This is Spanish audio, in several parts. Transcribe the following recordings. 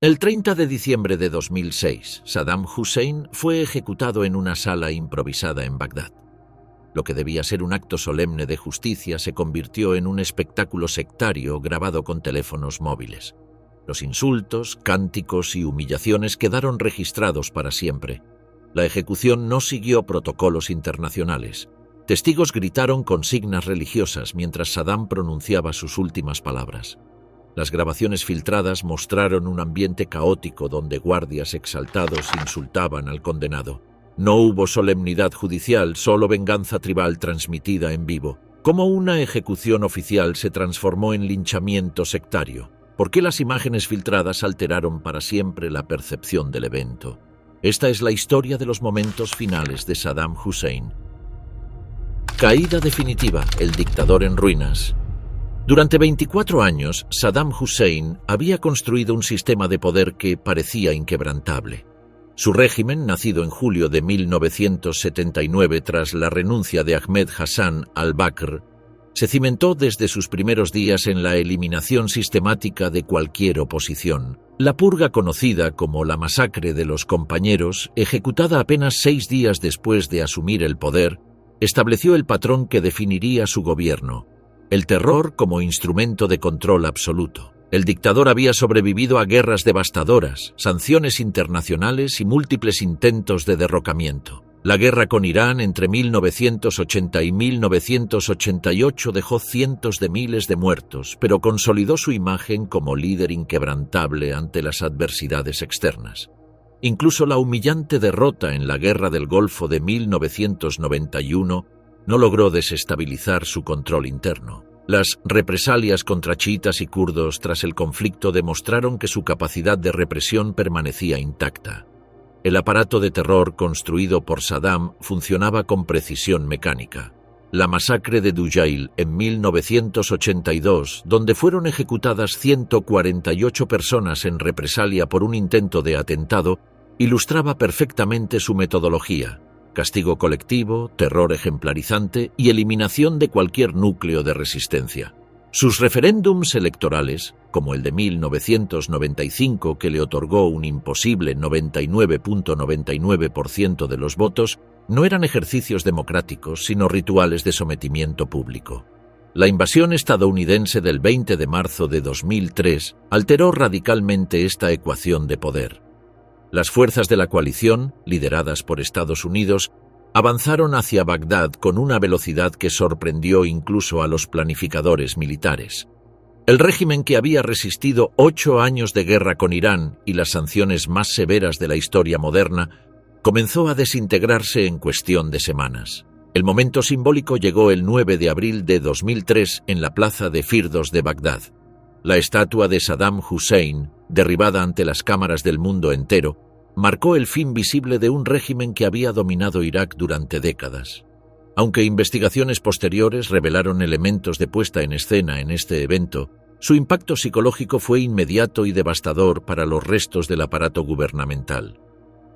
El 30 de diciembre de 2006, Saddam Hussein fue ejecutado en una sala improvisada en Bagdad. Lo que debía ser un acto solemne de justicia se convirtió en un espectáculo sectario grabado con teléfonos móviles. Los insultos, cánticos y humillaciones quedaron registrados para siempre. La ejecución no siguió protocolos internacionales. Testigos gritaron consignas religiosas mientras Saddam pronunciaba sus últimas palabras. Las grabaciones filtradas mostraron un ambiente caótico donde guardias exaltados insultaban al condenado. No hubo solemnidad judicial, solo venganza tribal transmitida en vivo. ¿Cómo una ejecución oficial se transformó en linchamiento sectario? ¿Por qué las imágenes filtradas alteraron para siempre la percepción del evento? Esta es la historia de los momentos finales de Saddam Hussein. Caída definitiva, el dictador en ruinas. Durante 24 años, Saddam Hussein había construido un sistema de poder que parecía inquebrantable. Su régimen, nacido en julio de 1979 tras la renuncia de Ahmed Hassan al-Bakr, se cimentó desde sus primeros días en la eliminación sistemática de cualquier oposición. La purga conocida como la masacre de los compañeros, ejecutada apenas 6 días después de asumir el poder, estableció el patrón que definiría su gobierno: el terror como instrumento de control absoluto. El dictador había sobrevivido a guerras devastadoras, sanciones internacionales y múltiples intentos de derrocamiento. La guerra con Irán entre 1980 y 1988 dejó cientos de miles de muertos, pero consolidó su imagen como líder inquebrantable ante las adversidades externas. Incluso la humillante derrota en la Guerra del Golfo de 1991 no logró desestabilizar su control interno. Las represalias contra chiítas y kurdos tras el conflicto demostraron que su capacidad de represión permanecía intacta. El aparato de terror construido por Saddam funcionaba con precisión mecánica. La masacre de Dujail en 1982, donde fueron ejecutadas 148 personas en represalia por un intento de atentado, ilustraba perfectamente su metodología: castigo colectivo, terror ejemplarizante y eliminación de cualquier núcleo de resistencia. Sus referéndums electorales, como el de 1995, que le otorgó un imposible 99.99% de los votos, no eran ejercicios democráticos, sino rituales de sometimiento público. La invasión estadounidense del 20 de marzo de 2003 alteró radicalmente esta ecuación de poder. Las fuerzas de la coalición, lideradas por Estados Unidos, avanzaron hacia Bagdad con una velocidad que sorprendió incluso a los planificadores militares. El régimen, que había resistido 8 años de guerra con Irán y las sanciones más severas de la historia moderna, comenzó a desintegrarse en cuestión de semanas. El momento simbólico llegó el 9 de abril de 2003 en la plaza de Firdos de Bagdad. La estatua de Saddam Hussein, derribada ante las cámaras del mundo entero, marcó el fin visible de un régimen que había dominado Irak durante décadas. Aunque investigaciones posteriores revelaron elementos de puesta en escena en este evento, su impacto psicológico fue inmediato y devastador para los restos del aparato gubernamental.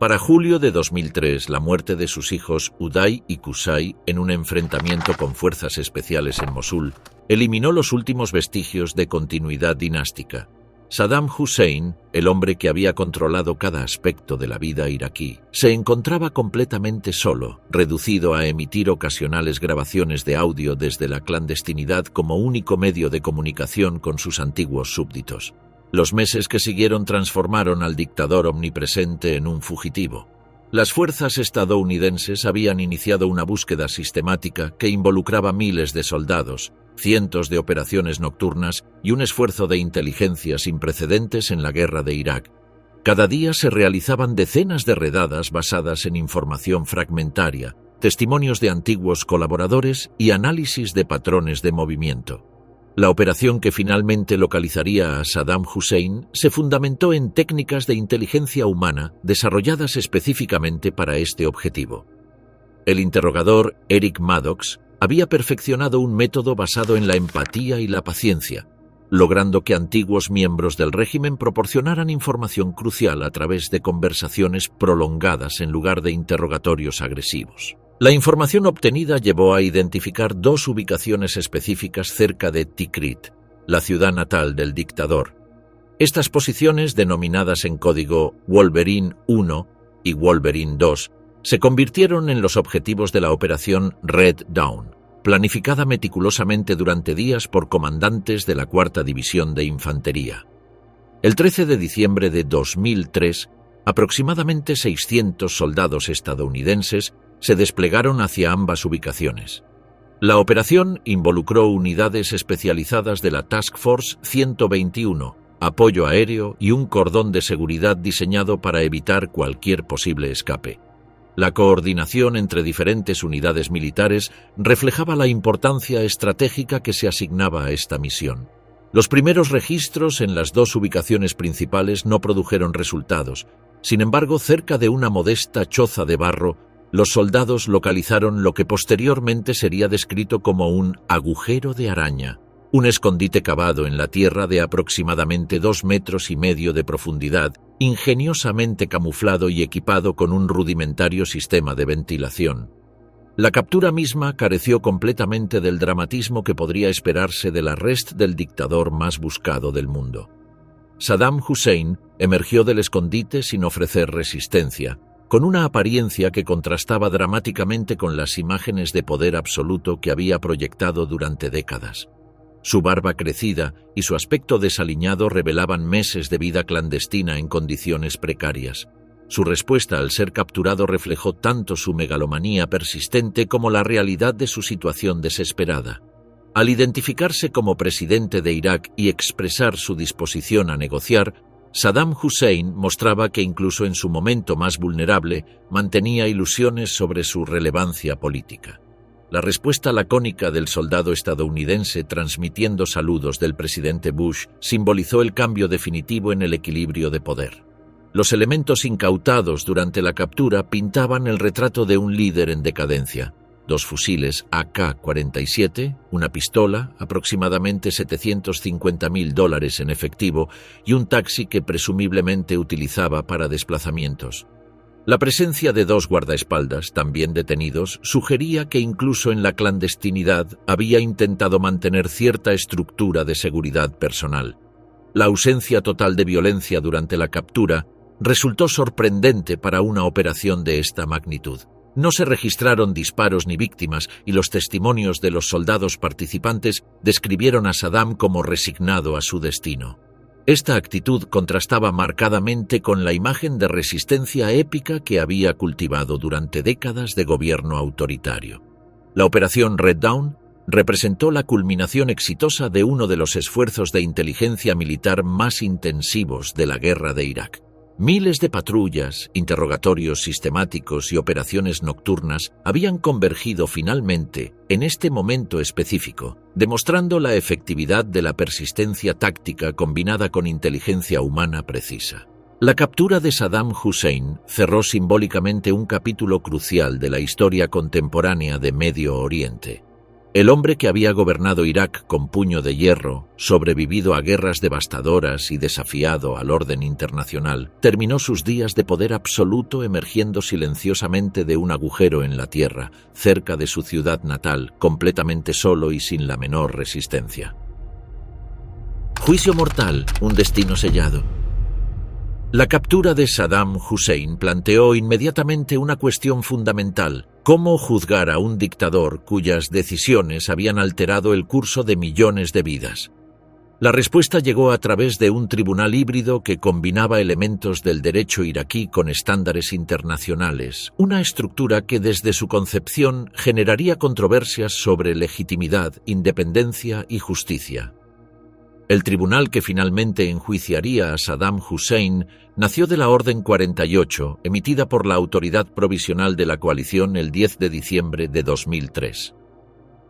Para julio de 2003, la muerte de sus hijos Uday y Qusay en un enfrentamiento con fuerzas especiales en Mosul eliminó los últimos vestigios de continuidad dinástica. Saddam Hussein, el hombre que había controlado cada aspecto de la vida iraquí, se encontraba completamente solo, reducido a emitir ocasionales grabaciones de audio desde la clandestinidad como único medio de comunicación con sus antiguos súbditos. Los meses que siguieron transformaron al dictador omnipresente en un fugitivo. Las fuerzas estadounidenses habían iniciado una búsqueda sistemática que involucraba miles de soldados, cientos de operaciones nocturnas y un esfuerzo de inteligencia sin precedentes en la guerra de Irak. Cada día se realizaban decenas de redadas basadas en información fragmentaria, testimonios de antiguos colaboradores y análisis de patrones de movimiento. La operación que finalmente localizaría a Saddam Hussein se fundamentó en técnicas de inteligencia humana desarrolladas específicamente para este objetivo. El interrogador Eric Maddox había perfeccionado un método basado en la empatía y la paciencia, logrando que antiguos miembros del régimen proporcionaran información crucial a través de conversaciones prolongadas en lugar de interrogatorios agresivos. La información obtenida llevó a identificar 2 ubicaciones específicas cerca de Tikrit, la ciudad natal del dictador. Estas posiciones, denominadas en código Wolverine 1 y Wolverine 2, se convirtieron en los objetivos de la operación Red Dawn, planificada meticulosamente durante días por comandantes de la Cuarta División de Infantería. El 13 de diciembre de 2003, aproximadamente 600 soldados estadounidenses se desplegaron hacia ambas ubicaciones. La operación involucró unidades especializadas de la Task Force 121, apoyo aéreo y un cordón de seguridad diseñado para evitar cualquier posible escape. La coordinación entre diferentes unidades militares reflejaba la importancia estratégica que se asignaba a esta misión. Los primeros registros en las dos ubicaciones principales no produjeron resultados. Sin embargo, cerca de una modesta choza de barro, los soldados localizaron lo que posteriormente sería descrito como un agujero de araña, un escondite cavado en la tierra de aproximadamente 2,5 metros de profundidad, ingeniosamente camuflado y equipado con un rudimentario sistema de ventilación. La captura misma careció completamente del dramatismo que podría esperarse del arresto del dictador más buscado del mundo. Saddam Hussein emergió del escondite sin ofrecer resistencia, con una apariencia que contrastaba dramáticamente con las imágenes de poder absoluto que había proyectado durante décadas. Su barba crecida y su aspecto desaliñado revelaban meses de vida clandestina en condiciones precarias. Su respuesta al ser capturado reflejó tanto su megalomanía persistente como la realidad de su situación desesperada. Al identificarse como presidente de Irak y expresar su disposición a negociar, Saddam Hussein mostraba que incluso en su momento más vulnerable mantenía ilusiones sobre su relevancia política. La respuesta lacónica del soldado estadounidense transmitiendo saludos del presidente Bush simbolizó el cambio definitivo en el equilibrio de poder. Los elementos incautados durante la captura pintaban el retrato de un líder en decadencia. 2 fusiles AK-47, una pistola, aproximadamente $750,000 en efectivo y un taxi que presumiblemente utilizaba para desplazamientos. La presencia de 2 guardaespaldas, también detenidos, sugería que incluso en la clandestinidad había intentado mantener cierta estructura de seguridad personal. La ausencia total de violencia durante la captura resultó sorprendente para una operación de esta magnitud. No se registraron disparos ni víctimas y los testimonios de los soldados participantes describieron a Saddam como resignado a su destino. Esta actitud contrastaba marcadamente con la imagen de resistencia épica que había cultivado durante décadas de gobierno autoritario. La operación Red Dawn representó la culminación exitosa de uno de los esfuerzos de inteligencia militar más intensivos de la guerra de Irak. Miles de patrullas, interrogatorios sistemáticos y operaciones nocturnas habían convergido finalmente en este momento específico, demostrando la efectividad de la persistencia táctica combinada con inteligencia humana precisa. La captura de Saddam Hussein cerró simbólicamente un capítulo crucial de la historia contemporánea de Medio Oriente. El hombre que había gobernado Irak con puño de hierro, sobrevivido a guerras devastadoras y desafiado al orden internacional, terminó sus días de poder absoluto emergiendo silenciosamente de un agujero en la tierra, cerca de su ciudad natal, completamente solo y sin la menor resistencia. Juicio mortal, un destino sellado. La captura de Saddam Hussein planteó inmediatamente una cuestión fundamental: ¿cómo juzgar a un dictador cuyas decisiones habían alterado el curso de millones de vidas? La respuesta llegó a través de un tribunal híbrido que combinaba elementos del derecho iraquí con estándares internacionales, una estructura que desde su concepción generaría controversias sobre legitimidad, independencia y justicia. El tribunal que finalmente enjuiciaría a Saddam Hussein nació de la Orden 48, emitida por la Autoridad Provisional de la Coalición el 10 de diciembre de 2003.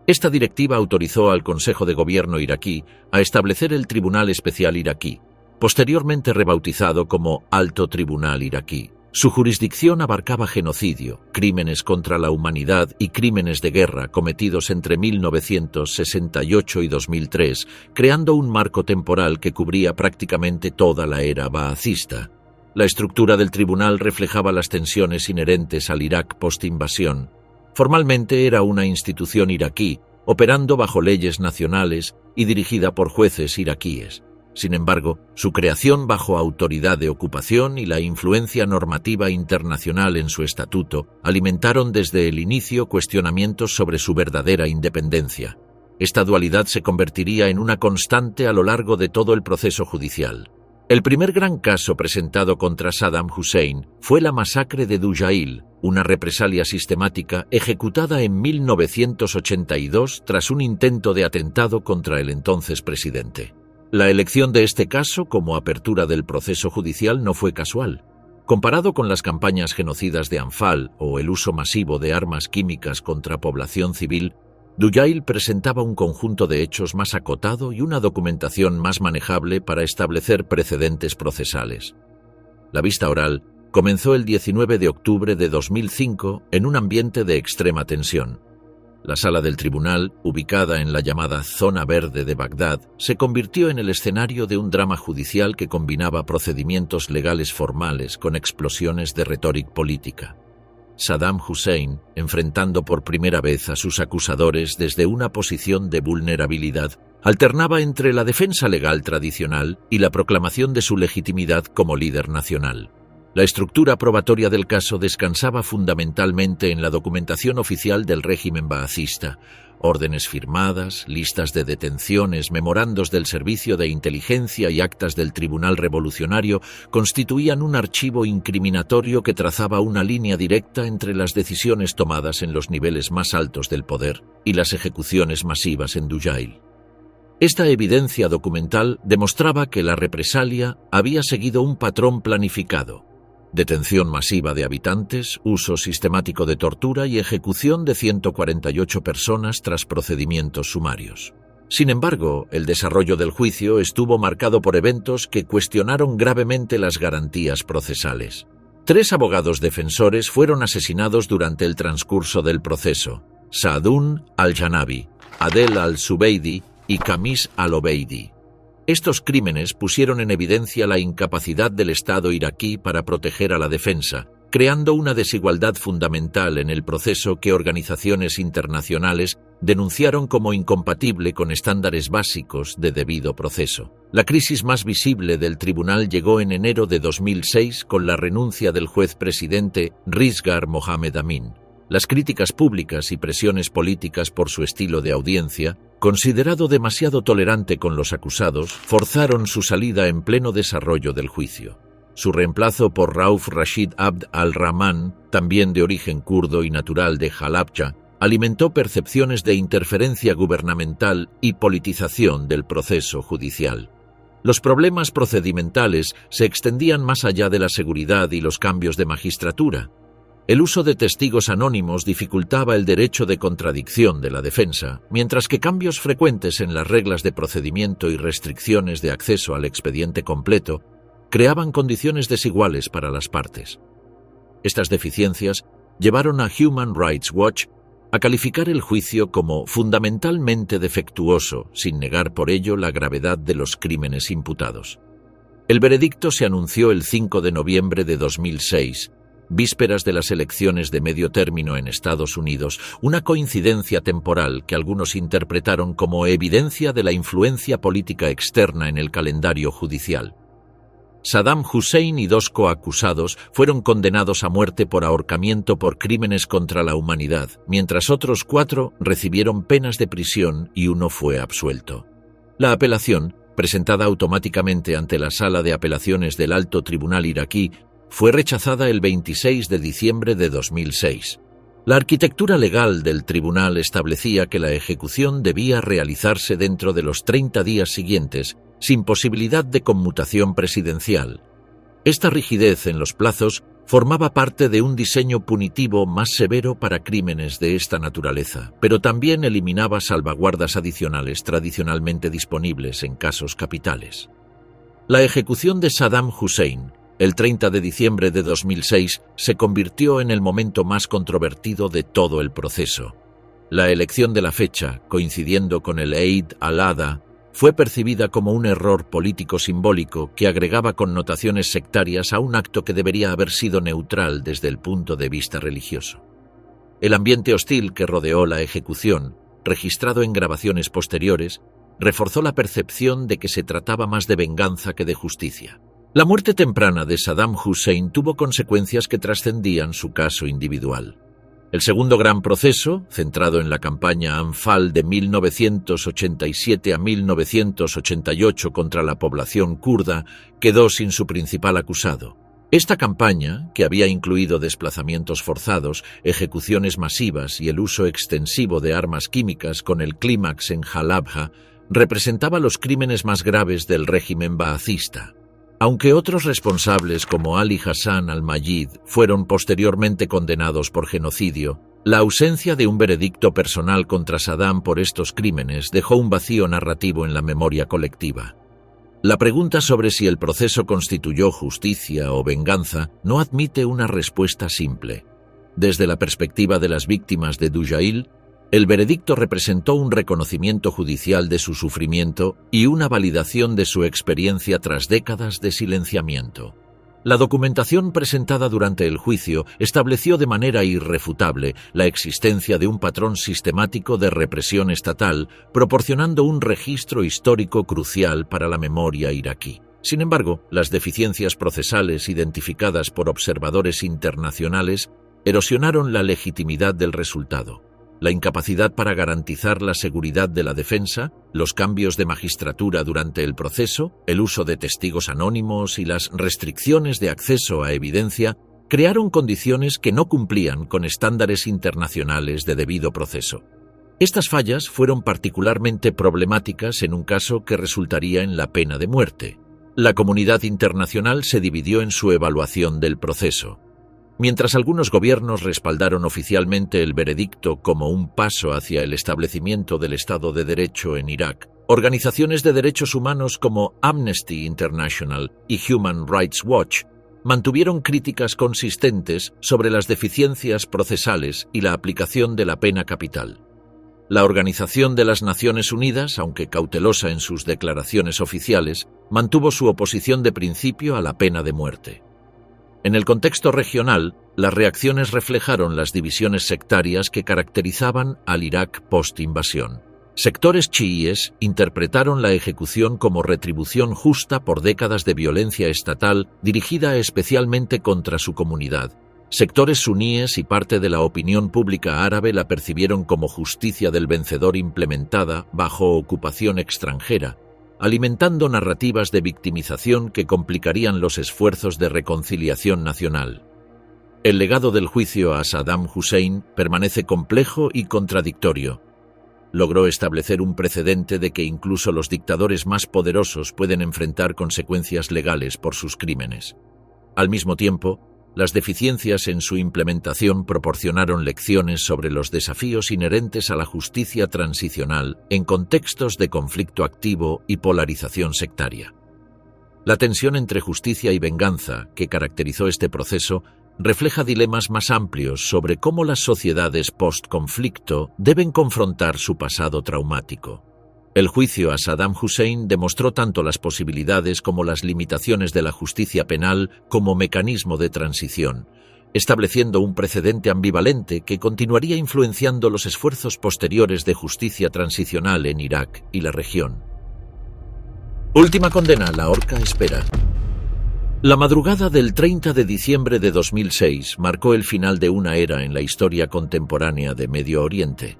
Esta directiva autorizó al Consejo de Gobierno iraquí a establecer el Tribunal Especial Iraquí, posteriormente rebautizado como Alto Tribunal Iraquí. Su jurisdicción abarcaba genocidio, crímenes contra la humanidad y crímenes de guerra cometidos entre 1968 y 2003, creando un marco temporal que cubría prácticamente toda la era baacista. La estructura del tribunal reflejaba las tensiones inherentes al Irak post-invasión. Formalmente era una institución iraquí, operando bajo leyes nacionales y dirigida por jueces iraquíes. Sin embargo, su creación bajo autoridad de ocupación y la influencia normativa internacional en su estatuto alimentaron desde el inicio cuestionamientos sobre su verdadera independencia. Esta dualidad se convertiría en una constante a lo largo de todo el proceso judicial. El primer gran caso presentado contra Saddam Hussein fue la masacre de Dujail, una represalia sistemática ejecutada en 1982 tras un intento de atentado contra el entonces presidente. La elección de este caso como apertura del proceso judicial no fue casual. Comparado con las campañas genocidas de Anfal o el uso masivo de armas químicas contra población civil, Dujail presentaba un conjunto de hechos más acotado y una documentación más manejable para establecer precedentes procesales. La vista oral comenzó el 19 de octubre de 2005 en un ambiente de extrema tensión. La sala del tribunal, ubicada en la llamada Zona Verde de Bagdad, se convirtió en el escenario de un drama judicial que combinaba procedimientos legales formales con explosiones de retórica política. Saddam Hussein, enfrentando por primera vez a sus acusadores desde una posición de vulnerabilidad, alternaba entre la defensa legal tradicional y la proclamación de su legitimidad como líder nacional. La estructura probatoria del caso descansaba fundamentalmente en la documentación oficial del régimen baacista. Órdenes firmadas, listas de detenciones, memorandos del Servicio de Inteligencia y actas del Tribunal Revolucionario constituían un archivo incriminatorio que trazaba una línea directa entre las decisiones tomadas en los niveles más altos del poder y las ejecuciones masivas en Dujail. Esta evidencia documental demostraba que la represalia había seguido un patrón planificado: detención masiva de habitantes, uso sistemático de tortura y ejecución de 148 personas tras procedimientos sumarios. Sin embargo, el desarrollo del juicio estuvo marcado por eventos que cuestionaron gravemente las garantías procesales. 3 abogados defensores fueron asesinados durante el transcurso del proceso: Saadun al-Janabi, Adel al-Zubeidi y Khamis al-Obeidi. Estos crímenes pusieron en evidencia la incapacidad del Estado iraquí para proteger a la defensa, creando una desigualdad fundamental en el proceso que organizaciones internacionales denunciaron como incompatible con estándares básicos de debido proceso. La crisis más visible del tribunal llegó en enero de 2006 con la renuncia del juez presidente Rizgar Mohamed Amin. Las críticas públicas y presiones políticas por su estilo de audiencia, considerado demasiado tolerante con los acusados, forzaron su salida en pleno desarrollo del juicio. Su reemplazo por Rauf Rashid Abd al-Rahman, también de origen kurdo y natural de Halabja, alimentó percepciones de interferencia gubernamental y politización del proceso judicial. Los problemas procedimentales se extendían más allá de la seguridad y los cambios de magistratura. El uso de testigos anónimos dificultaba el derecho de contradicción de la defensa, mientras que cambios frecuentes en las reglas de procedimiento y restricciones de acceso al expediente completo creaban condiciones desiguales para las partes. Estas deficiencias llevaron a Human Rights Watch a calificar el juicio como fundamentalmente defectuoso, sin negar por ello la gravedad de los crímenes imputados. El veredicto se anunció el 5 de noviembre de 2006, vísperas de las elecciones de medio término en Estados Unidos, una coincidencia temporal que algunos interpretaron como evidencia de la influencia política externa en el calendario judicial. Saddam Hussein y 2 coacusados fueron condenados a muerte por ahorcamiento por crímenes contra la humanidad, mientras otros 4 recibieron penas de prisión y 1 fue absuelto. La apelación, presentada automáticamente ante la Sala de Apelaciones del Alto Tribunal iraquí, fue rechazada el 26 de diciembre de 2006. La arquitectura legal del tribunal establecía que la ejecución debía realizarse dentro de los 30 días siguientes, sin posibilidad de conmutación presidencial. Esta rigidez en los plazos formaba parte de un diseño punitivo más severo para crímenes de esta naturaleza, pero también eliminaba salvaguardas adicionales tradicionalmente disponibles en casos capitales. La ejecución de Saddam Hussein, el 30 de diciembre de 2006, se convirtió en el momento más controvertido de todo el proceso. La elección de la fecha, coincidiendo con el Eid al-Adha, fue percibida como un error político simbólico que agregaba connotaciones sectarias a un acto que debería haber sido neutral desde el punto de vista religioso. El ambiente hostil que rodeó la ejecución, registrado en grabaciones posteriores, reforzó la percepción de que se trataba más de venganza que de justicia. La muerte temprana de Saddam Hussein tuvo consecuencias que trascendían su caso individual. El segundo gran proceso, centrado en la campaña Anfal de 1987 a 1988 contra la población kurda, quedó sin su principal acusado. Esta campaña, que había incluido desplazamientos forzados, ejecuciones masivas y el uso extensivo de armas químicas con el clímax en Halabja, representaba los crímenes más graves del régimen baacista. Aunque otros responsables como Ali Hassan al-Mayid fueron posteriormente condenados por genocidio, la ausencia de un veredicto personal contra Saddam por estos crímenes dejó un vacío narrativo en la memoria colectiva. La pregunta sobre si el proceso constituyó justicia o venganza no admite una respuesta simple. Desde la perspectiva de las víctimas de Dujail, el veredicto representó un reconocimiento judicial de su sufrimiento y una validación de su experiencia tras décadas de silenciamiento. La documentación presentada durante el juicio estableció de manera irrefutable la existencia de un patrón sistemático de represión estatal, proporcionando un registro histórico crucial para la memoria iraquí. Sin embargo, las deficiencias procesales identificadas por observadores internacionales erosionaron la legitimidad del resultado. La incapacidad para garantizar la seguridad de la defensa, los cambios de magistratura durante el proceso, el uso de testigos anónimos y las restricciones de acceso a evidencia crearon condiciones que no cumplían con estándares internacionales de debido proceso. Estas fallas fueron particularmente problemáticas en un caso que resultaría en la pena de muerte. La comunidad internacional se dividió en su evaluación del proceso. Mientras algunos gobiernos respaldaron oficialmente el veredicto como un paso hacia el establecimiento del Estado de Derecho en Irak, organizaciones de derechos humanos como Amnesty International y Human Rights Watch mantuvieron críticas consistentes sobre las deficiencias procesales y la aplicación de la pena capital. La Organización de las Naciones Unidas, aunque cautelosa en sus declaraciones oficiales, mantuvo su oposición de principio a la pena de muerte. En el contexto regional, las reacciones reflejaron las divisiones sectarias que caracterizaban al Irak post-invasión. Sectores chiíes interpretaron la ejecución como retribución justa por décadas de violencia estatal dirigida especialmente contra su comunidad. Sectores suníes y parte de la opinión pública árabe la percibieron como justicia del vencedor implementada bajo ocupación extranjera, alimentando narrativas de victimización que complicarían los esfuerzos de reconciliación nacional. El legado del juicio a Saddam Hussein permanece complejo y contradictorio. Logró establecer un precedente de que incluso los dictadores más poderosos pueden enfrentar consecuencias legales por sus crímenes. Al mismo tiempo, las deficiencias en su implementación proporcionaron lecciones sobre los desafíos inherentes a la justicia transicional en contextos de conflicto activo y polarización sectaria. La tensión entre justicia y venganza que caracterizó este proceso refleja dilemas más amplios sobre cómo las sociedades post-conflicto deben confrontar su pasado traumático. El juicio a Saddam Hussein demostró tanto las posibilidades como las limitaciones de la justicia penal como mecanismo de transición, estableciendo un precedente ambivalente que continuaría influenciando los esfuerzos posteriores de justicia transicional en Irak y la región. Última condena, la horca espera. La madrugada del 30 de diciembre de 2006 marcó el final de una era en la historia contemporánea de Medio Oriente.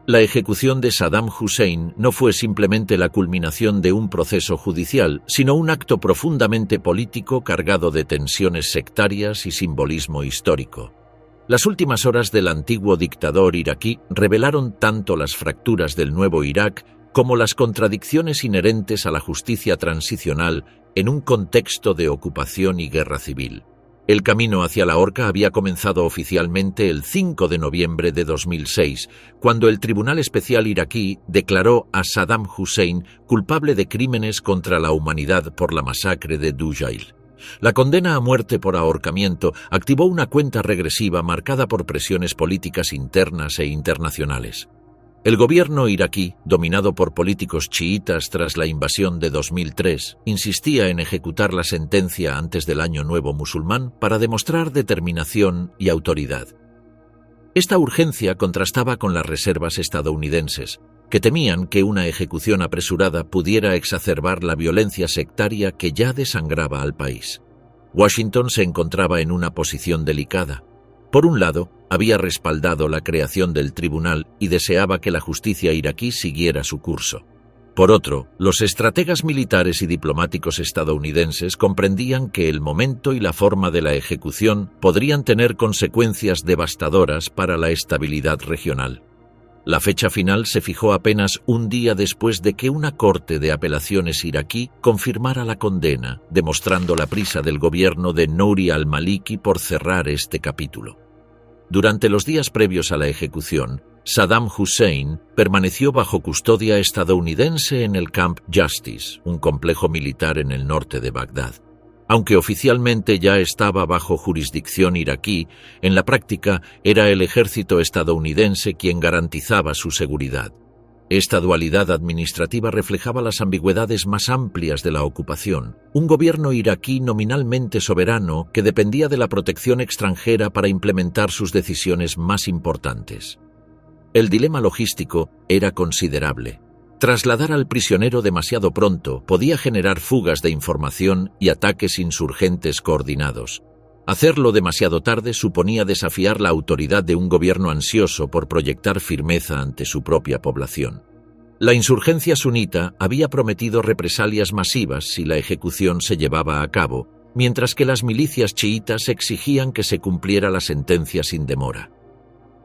La ejecución de Saddam Hussein no fue simplemente la culminación de un proceso judicial, sino un acto profundamente político cargado de tensiones sectarias y simbolismo histórico. Las últimas horas del antiguo dictador iraquí revelaron tanto las fracturas del nuevo Irak como las contradicciones inherentes a la justicia transicional en un contexto de ocupación y guerra civil. El camino hacia la horca había comenzado oficialmente el 5 de noviembre de 2006, cuando el Tribunal Especial iraquí declaró a Saddam Hussein culpable de crímenes contra la humanidad por la masacre de Dujail. La condena a muerte por ahorcamiento activó una cuenta regresiva marcada por presiones políticas internas e internacionales. El gobierno iraquí, dominado por políticos chiítas tras la invasión de 2003, insistía en ejecutar la sentencia antes del Año Nuevo musulmán para demostrar determinación y autoridad. Esta urgencia contrastaba con las reservas estadounidenses. que temían que una ejecución apresurada pudiera exacerbar la violencia sectaria que ya desangraba al país. Washington se encontraba en una posición delicada. Por un lado, había respaldado la creación del tribunal y deseaba que la justicia iraquí siguiera su curso. Por otro, los estrategas militares y diplomáticos estadounidenses comprendían que el momento y la forma de la ejecución podrían tener consecuencias devastadoras para la estabilidad regional. La fecha final se fijó apenas un día después de que una corte de apelaciones iraquí confirmara la condena, demostrando la prisa del gobierno de Nouri al-Maliki por cerrar este capítulo. Durante los días previos a la ejecución, Saddam Hussein permaneció bajo custodia estadounidense en el Camp Justice, un complejo militar en el norte de Bagdad. Aunque oficialmente ya estaba bajo jurisdicción iraquí, en la práctica era el ejército estadounidense quien garantizaba su seguridad. Esta dualidad administrativa reflejaba las ambigüedades más amplias de la ocupación, un gobierno iraquí nominalmente soberano que dependía de la protección extranjera para implementar sus decisiones más importantes. El dilema logístico era considerable. Trasladar al prisionero demasiado pronto podía generar fugas de información y ataques insurgentes coordinados. Hacerlo demasiado tarde suponía desafiar la autoridad de un gobierno ansioso por proyectar firmeza ante su propia población. La insurgencia sunita había prometido represalias masivas si la ejecución se llevaba a cabo, mientras que las milicias chiítas exigían que se cumpliera la sentencia sin demora.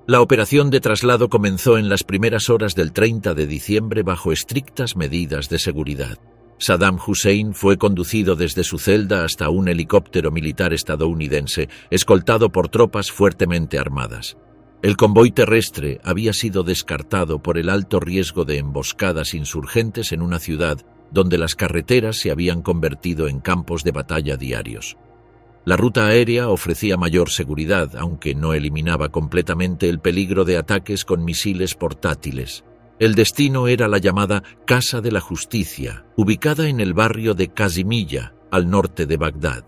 La operación de traslado comenzó en las primeras horas del 30 de diciembre bajo estrictas medidas de seguridad. Saddam Hussein fue conducido desde su celda hasta un helicóptero militar estadounidense, escoltado por tropas fuertemente armadas. El convoy terrestre había sido descartado por el alto riesgo de emboscadas insurgentes en una ciudad donde las carreteras se habían convertido en campos de batalla diarios. La ruta aérea ofrecía mayor seguridad, aunque no eliminaba completamente el peligro de ataques con misiles portátiles. El destino era la llamada Casa de la Justicia, ubicada en el barrio de Kazimiyya, al norte de Bagdad.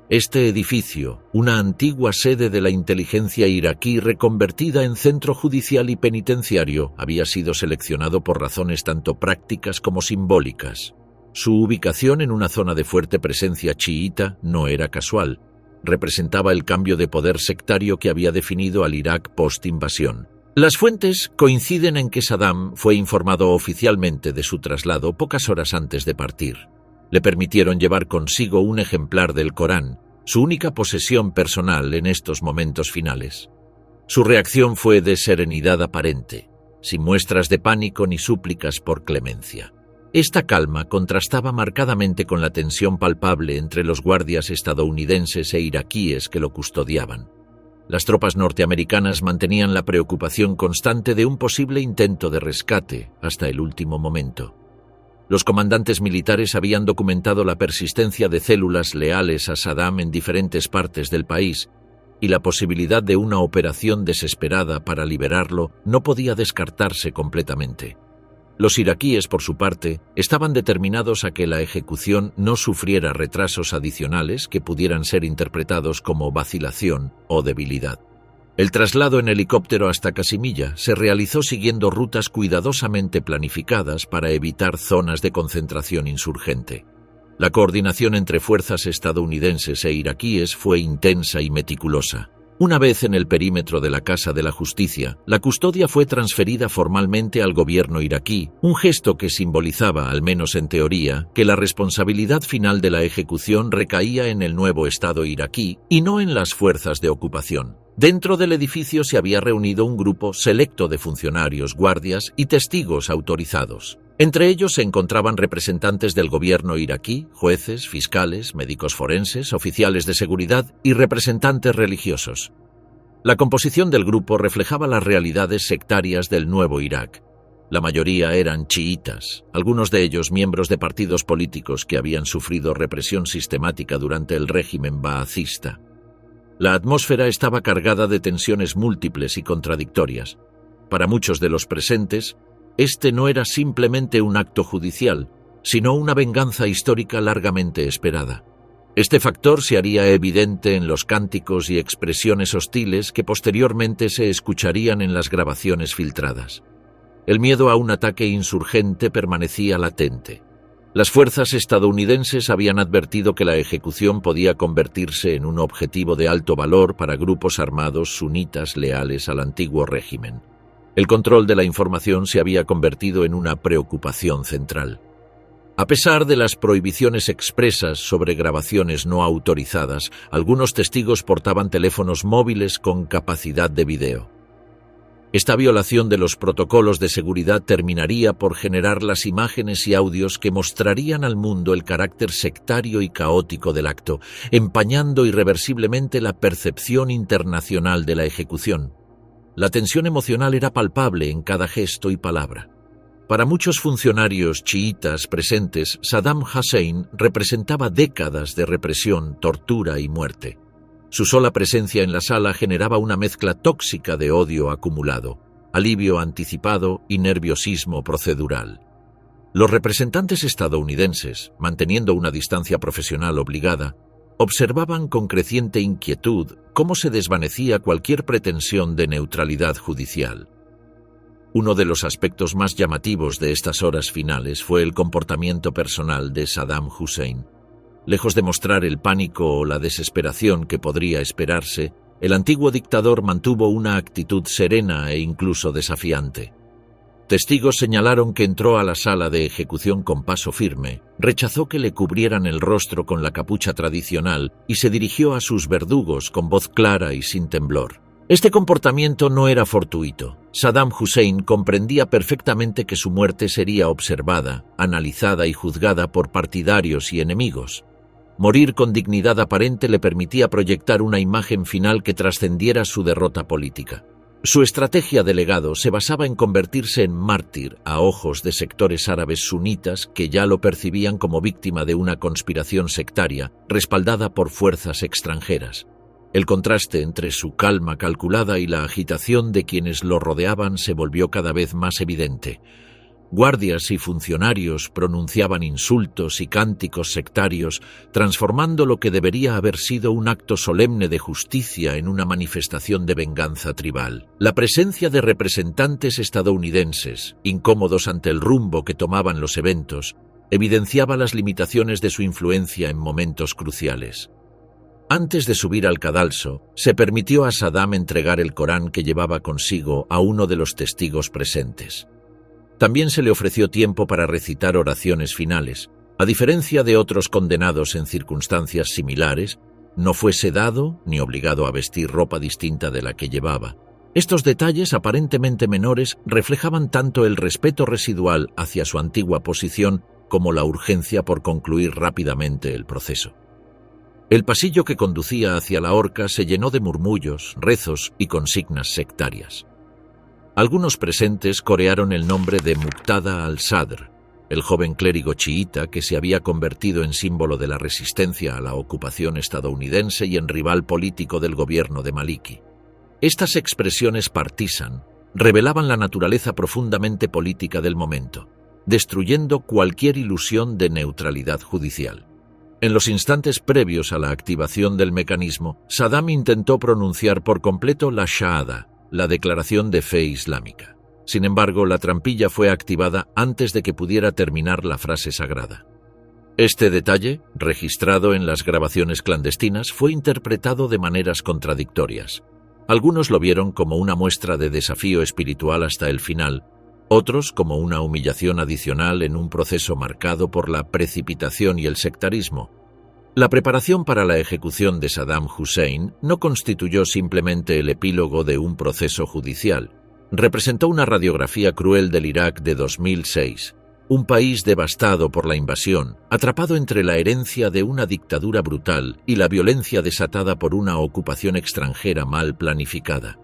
Este edificio, una antigua sede de la inteligencia iraquí reconvertida en centro judicial y penitenciario, había sido seleccionado por razones tanto prácticas como simbólicas. Su ubicación en una zona de fuerte presencia chiita no era casual. Representaba el cambio de poder sectario que había definido al Irak post-invasión. Las fuentes coinciden en que Saddam fue informado oficialmente de su traslado pocas horas antes de partir. Le permitieron llevar consigo un ejemplar del Corán, su única posesión personal en estos momentos finales. Su reacción fue de serenidad aparente, sin muestras de pánico ni súplicas por clemencia. Esta calma contrastaba marcadamente con la tensión palpable entre los guardias estadounidenses e iraquíes que lo custodiaban. Las tropas norteamericanas mantenían la preocupación constante de un posible intento de rescate hasta el último momento. Los comandantes militares habían documentado la persistencia de células leales a Saddam en diferentes partes del país, y la posibilidad de una operación desesperada para liberarlo no podía descartarse completamente. Los iraquíes, por su parte, estaban determinados a que la ejecución no sufriera retrasos adicionales que pudieran ser interpretados como vacilación o debilidad. El traslado en helicóptero hasta Kazimiyya se realizó siguiendo rutas cuidadosamente planificadas para evitar zonas de concentración insurgente. La coordinación entre fuerzas estadounidenses e iraquíes fue intensa y meticulosa. Una vez en el perímetro de la Casa de la Justicia, la custodia fue transferida formalmente al gobierno iraquí, un gesto que simbolizaba, al menos en teoría, que la responsabilidad final de la ejecución recaía en el nuevo Estado iraquí y no en las fuerzas de ocupación. Dentro del edificio se había reunido un grupo selecto de funcionarios, guardias y testigos autorizados. Entre ellos se encontraban representantes del gobierno iraquí, jueces, fiscales, médicos forenses, oficiales de seguridad y representantes religiosos. La composición del grupo reflejaba las realidades sectarias del nuevo Irak. La mayoría eran chiítas, algunos de ellos miembros de partidos políticos que habían sufrido represión sistemática durante el régimen baacista. La atmósfera estaba cargada de tensiones múltiples y contradictorias. Para muchos de los presentes, este no era simplemente un acto judicial, sino una venganza histórica largamente esperada. Este factor se haría evidente en los cánticos y expresiones hostiles que posteriormente se escucharían en las grabaciones filtradas. El miedo a un ataque insurgente permanecía latente. Las fuerzas estadounidenses habían advertido que la ejecución podía convertirse en un objetivo de alto valor para grupos armados sunitas leales al antiguo régimen. El control de la información se había convertido en una preocupación central. A pesar de las prohibiciones expresas sobre grabaciones no autorizadas, algunos testigos portaban teléfonos móviles con capacidad de video. Esta violación de los protocolos de seguridad terminaría por generar las imágenes y audios que mostrarían al mundo el carácter sectario y caótico del acto, empañando irreversiblemente la percepción internacional de la ejecución. La tensión emocional era palpable en cada gesto y palabra. Para muchos funcionarios chiítas presentes, Saddam Hussein representaba décadas de represión, tortura y muerte. Su sola presencia en la sala generaba una mezcla tóxica de odio acumulado, alivio anticipado y nerviosismo procedural. Los representantes estadounidenses, manteniendo una distancia profesional obligada, observaban con creciente inquietud cómo se desvanecía cualquier pretensión de neutralidad judicial. Uno de los aspectos más llamativos de estas horas finales fue el comportamiento personal de Saddam Hussein. Lejos de mostrar el pánico o la desesperación que podría esperarse, el antiguo dictador mantuvo una actitud serena e incluso desafiante. Testigos señalaron que entró a la sala de ejecución con paso firme, rechazó que le cubrieran el rostro con la capucha tradicional y se dirigió a sus verdugos con voz clara y sin temblor. Este comportamiento no era fortuito. Saddam Hussein comprendía perfectamente que su muerte sería observada, analizada y juzgada por partidarios y enemigos. Morir con dignidad aparente le permitía proyectar una imagen final que trascendiera su derrota política. Su estrategia de legado se basaba en convertirse en mártir a ojos de sectores árabes sunitas que ya lo percibían como víctima de una conspiración sectaria respaldada por fuerzas extranjeras. El contraste entre su calma calculada y la agitación de quienes lo rodeaban se volvió cada vez más evidente. Guardias y funcionarios pronunciaban insultos y cánticos sectarios, transformando lo que debería haber sido un acto solemne de justicia en una manifestación de venganza tribal. La presencia de representantes estadounidenses, incómodos ante el rumbo que tomaban los eventos, evidenciaba las limitaciones de su influencia en momentos cruciales. Antes de subir al cadalso, se permitió a Saddam entregar el Corán que llevaba consigo a uno de los testigos presentes. También se le ofreció tiempo para recitar oraciones finales. A diferencia de otros condenados en circunstancias similares, no fue sedado ni obligado a vestir ropa distinta de la que llevaba. Estos detalles aparentemente menores reflejaban tanto el respeto residual hacia su antigua posición como la urgencia por concluir rápidamente el proceso. El pasillo que conducía hacia la horca se llenó de murmullos, rezos y consignas sectarias. Algunos presentes corearon el nombre de Muqtada al-Sadr, el joven clérigo chiita que se había convertido en símbolo de la resistencia a la ocupación estadounidense y en rival político del gobierno de Maliki. Estas expresiones partisan revelaban la naturaleza profundamente política del momento, destruyendo cualquier ilusión de neutralidad judicial. En los instantes previos a la activación del mecanismo, Saddam intentó pronunciar por completo la Shahada, la declaración de fe islámica. Sin embargo, la trampilla fue activada antes de que pudiera terminar la frase sagrada. Este detalle, registrado en las grabaciones clandestinas, fue interpretado de maneras contradictorias. Algunos lo vieron como una muestra de desafío espiritual hasta el final, otros como una humillación adicional en un proceso marcado por la precipitación y el sectarismo. La preparación para la ejecución de Saddam Hussein no constituyó simplemente el epílogo de un proceso judicial. Representó una radiografía cruel del Irak de 2006, un país devastado por la invasión, atrapado entre la herencia de una dictadura brutal y la violencia desatada por una ocupación extranjera mal planificada.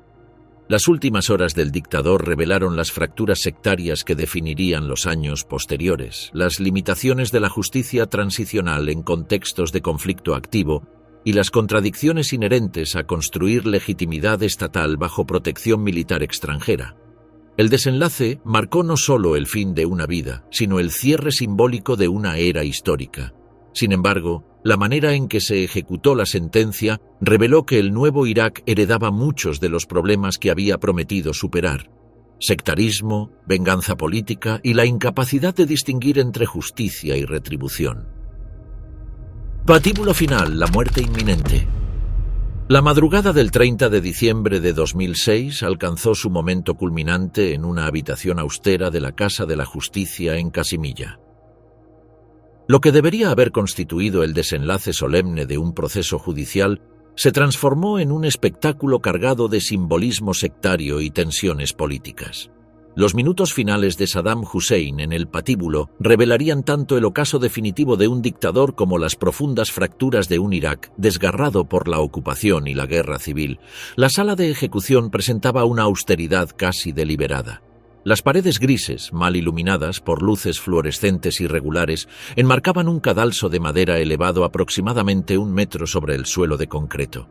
Las últimas horas del dictador revelaron las fracturas sectarias que definirían los años posteriores, las limitaciones de la justicia transicional en contextos de conflicto activo y las contradicciones inherentes a construir legitimidad estatal bajo protección militar extranjera. El desenlace marcó no solo el fin de una vida, sino el cierre simbólico de una era histórica. Sin embargo, la manera en que se ejecutó la sentencia reveló que el nuevo Irak heredaba muchos de los problemas que había prometido superar. sectarismo, venganza política y la incapacidad de distinguir entre justicia y retribución. Patíbulo final: la muerte inminente. La madrugada del 30 de diciembre de 2006 alcanzó su momento culminante en una habitación austera de la Casa de la Justicia en Casimilla. Lo que debería haber constituido el desenlace solemne de un proceso judicial se transformó en un espectáculo cargado de simbolismo sectario y tensiones políticas. Los minutos finales de Saddam Hussein en el patíbulo revelarían tanto el ocaso definitivo de un dictador como las profundas fracturas de un Irak desgarrado por la ocupación y la guerra civil. La sala de ejecución presentaba una austeridad casi deliberada. Las paredes grises, mal iluminadas por luces fluorescentes irregulares, enmarcaban un cadalso de madera elevado aproximadamente 1 metro sobre el suelo de concreto.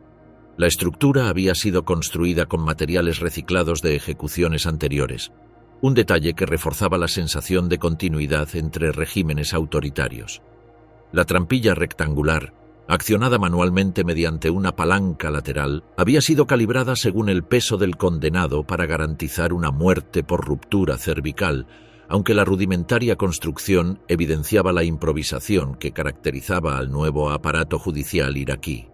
La estructura había sido construida con materiales reciclados de ejecuciones anteriores, un detalle que reforzaba la sensación de continuidad entre regímenes autoritarios. La trampilla rectangular, accionada manualmente mediante una palanca lateral, había sido calibrada según el peso del condenado para garantizar una muerte por ruptura cervical, aunque la rudimentaria construcción evidenciaba la improvisación que caracterizaba al nuevo aparato judicial iraquí.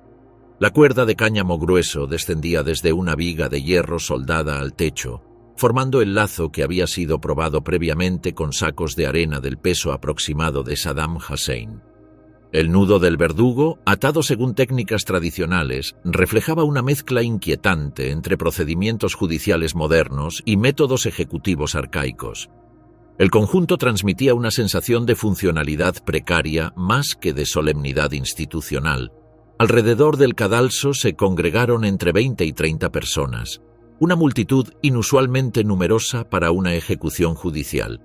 La cuerda de cáñamo grueso descendía desde una viga de hierro soldada al techo, formando el lazo que había sido probado previamente con sacos de arena del peso aproximado de Saddam Hussein. El nudo del verdugo, atado según técnicas tradicionales, reflejaba una mezcla inquietante entre procedimientos judiciales modernos y métodos ejecutivos arcaicos. El conjunto transmitía una sensación de funcionalidad precaria más que de solemnidad institucional. Alrededor del cadalso se congregaron entre 20 y 30 personas, una multitud inusualmente numerosa para una ejecución judicial.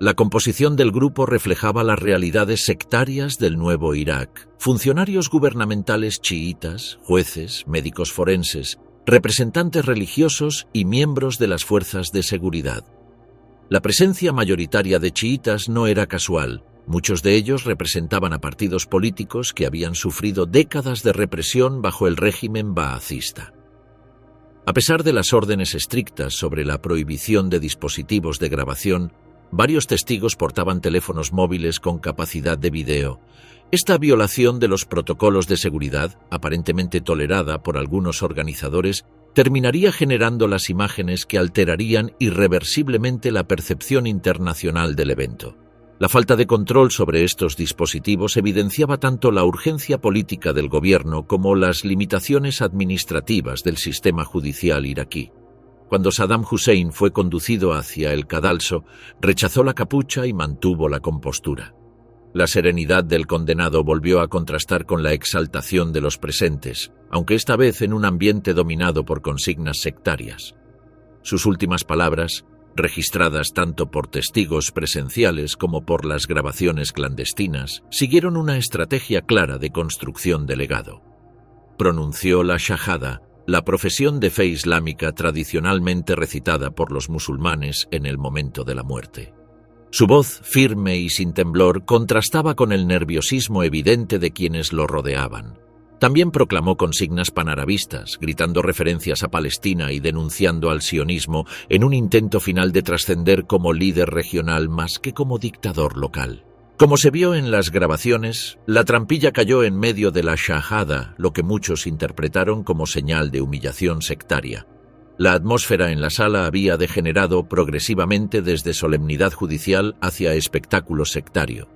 La composición del grupo reflejaba las realidades sectarias del nuevo Irak: funcionarios gubernamentales chiítas, jueces, médicos forenses, representantes religiosos y miembros de las fuerzas de seguridad. La presencia mayoritaria de chiítas no era casual. Muchos de ellos representaban a partidos políticos que habían sufrido décadas de represión bajo el régimen baacista. A pesar de las órdenes estrictas sobre la prohibición de dispositivos de grabación, varios testigos portaban teléfonos móviles con capacidad de video. Esta violación de los protocolos de seguridad, aparentemente tolerada por algunos organizadores, terminaría generando las imágenes que alterarían irreversiblemente la percepción internacional del evento. La falta de control sobre estos dispositivos evidenciaba tanto la urgencia política del gobierno como las limitaciones administrativas del sistema judicial iraquí. Cuando Saddam Hussein fue conducido hacia el cadalso, rechazó la capucha y mantuvo la compostura. La serenidad del condenado volvió a contrastar con la exaltación de los presentes, aunque esta vez en un ambiente dominado por consignas sectarias. Sus últimas palabras, registradas tanto por testigos presenciales como por las grabaciones clandestinas, siguieron una estrategia clara de construcción de legado. Pronunció la shahada, la profesión de fe islámica tradicionalmente recitada por los musulmanes en el momento de la muerte. Su voz, firme y sin temblor, contrastaba con el nerviosismo evidente de quienes lo rodeaban. También proclamó consignas panarabistas, gritando referencias a Palestina y denunciando al sionismo en un intento final de trascender como líder regional más que como dictador local. Como se vio en las grabaciones, la trampilla cayó en medio de la shahada, lo que muchos interpretaron como señal de humillación sectaria. La atmósfera en la sala había degenerado progresivamente desde solemnidad judicial hacia espectáculo sectario.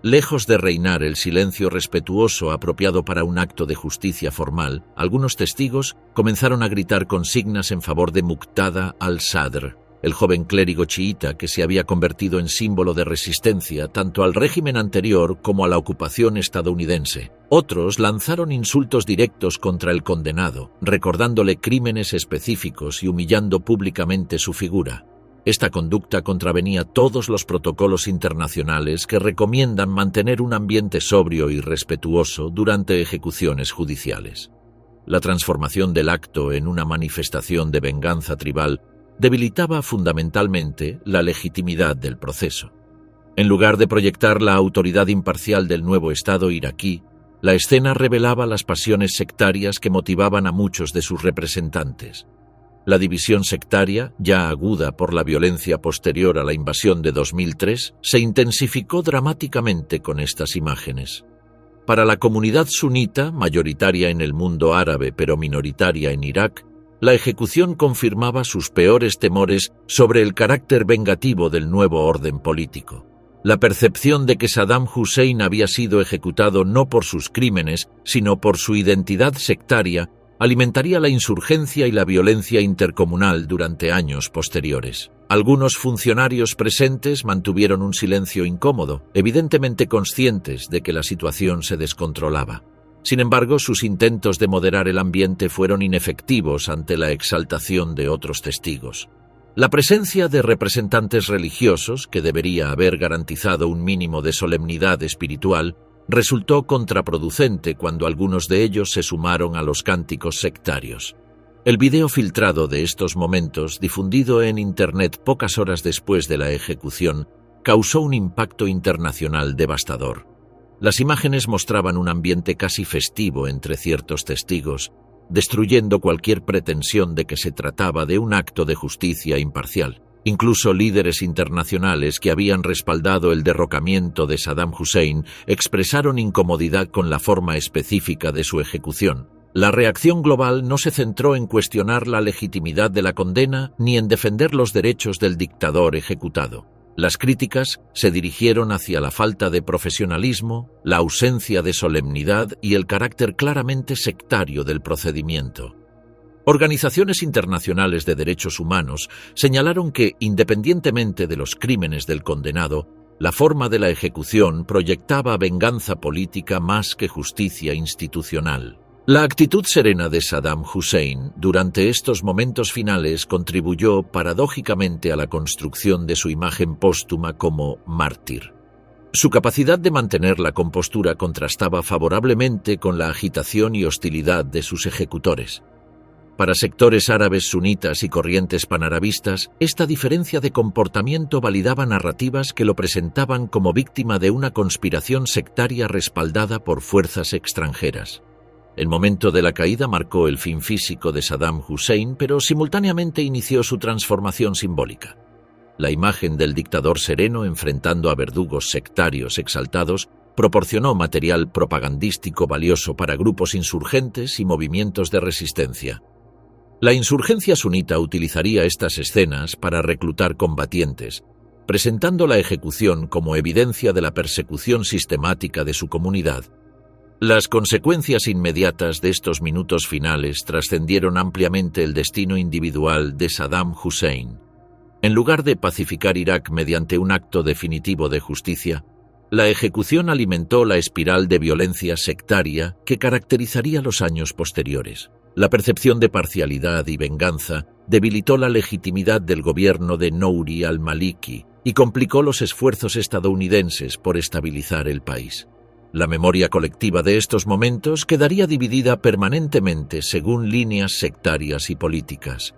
Lejos de reinar el silencio respetuoso apropiado para un acto de justicia formal, algunos testigos comenzaron a gritar consignas en favor de Muqtada al-Sadr, el joven clérigo chiita que se había convertido en símbolo de resistencia tanto al régimen anterior como a la ocupación estadounidense. Otros lanzaron insultos directos contra el condenado, recordándole crímenes específicos y humillando públicamente su figura. Esta conducta contravenía todos los protocolos internacionales que recomiendan mantener un ambiente sobrio y respetuoso durante ejecuciones judiciales. La transformación del acto en una manifestación de venganza tribal debilitaba fundamentalmente la legitimidad del proceso. En lugar de proyectar la autoridad imparcial del nuevo Estado iraquí, la escena revelaba las pasiones sectarias que motivaban a muchos de sus representantes. La división sectaria, ya aguda por la violencia posterior a la invasión de 2003, se intensificó dramáticamente con estas imágenes. Para la comunidad sunita, mayoritaria en el mundo árabe pero minoritaria en Irak, la ejecución confirmaba sus peores temores sobre el carácter vengativo del nuevo orden político. La percepción de que Saddam Hussein había sido ejecutado no por sus crímenes, sino por su identidad sectaria, alimentaría la insurgencia y la violencia intercomunal durante años posteriores. Algunos funcionarios presentes mantuvieron un silencio incómodo, evidentemente conscientes de que la situación se descontrolaba. Sin embargo, sus intentos de moderar el ambiente fueron inefectivos ante la exaltación de otros testigos. La presencia de representantes religiosos, que debería haber garantizado un mínimo de solemnidad espiritual, resultó contraproducente cuando algunos de ellos se sumaron a los cánticos sectarios. El video filtrado de estos momentos, difundido en Internet pocas horas después de la ejecución, causó un impacto internacional devastador. Las imágenes mostraban un ambiente casi festivo entre ciertos testigos, destruyendo cualquier pretensión de que se trataba de un acto de justicia imparcial. Incluso líderes internacionales que habían respaldado el derrocamiento de Saddam Hussein expresaron incomodidad con la forma específica de su ejecución. La reacción global no se centró en cuestionar la legitimidad de la condena ni en defender los derechos del dictador ejecutado. Las críticas se dirigieron hacia la falta de profesionalismo, la ausencia de solemnidad y el carácter claramente sectario del procedimiento. Organizaciones internacionales de derechos humanos señalaron que, independientemente de los crímenes del condenado, la forma de la ejecución proyectaba venganza política más que justicia institucional. La actitud serena de Saddam Hussein durante estos momentos finales contribuyó paradójicamente a la construcción de su imagen póstuma como mártir. Su capacidad de mantener la compostura contrastaba favorablemente con la agitación y hostilidad de sus ejecutores. Para sectores árabes sunitas y corrientes panarabistas, esta diferencia de comportamiento validaba narrativas que lo presentaban como víctima de una conspiración sectaria respaldada por fuerzas extranjeras. El momento de la caída marcó el fin físico de Saddam Hussein, pero simultáneamente inició su transformación simbólica. La imagen del dictador sereno enfrentando a verdugos sectarios exaltados proporcionó material propagandístico valioso para grupos insurgentes y movimientos de resistencia. La insurgencia sunita utilizaría estas escenas para reclutar combatientes, presentando la ejecución como evidencia de la persecución sistemática de su comunidad. Las consecuencias inmediatas de estos minutos finales trascendieron ampliamente el destino individual de Saddam Hussein. En lugar de pacificar Irak mediante un acto definitivo de justicia, la ejecución alimentó la espiral de violencia sectaria que caracterizaría los años posteriores. La percepción de parcialidad y venganza debilitó la legitimidad del gobierno de Nouri al-Maliki y complicó los esfuerzos estadounidenses por estabilizar el país. La memoria colectiva de estos momentos quedaría dividida permanentemente según líneas sectarias y políticas.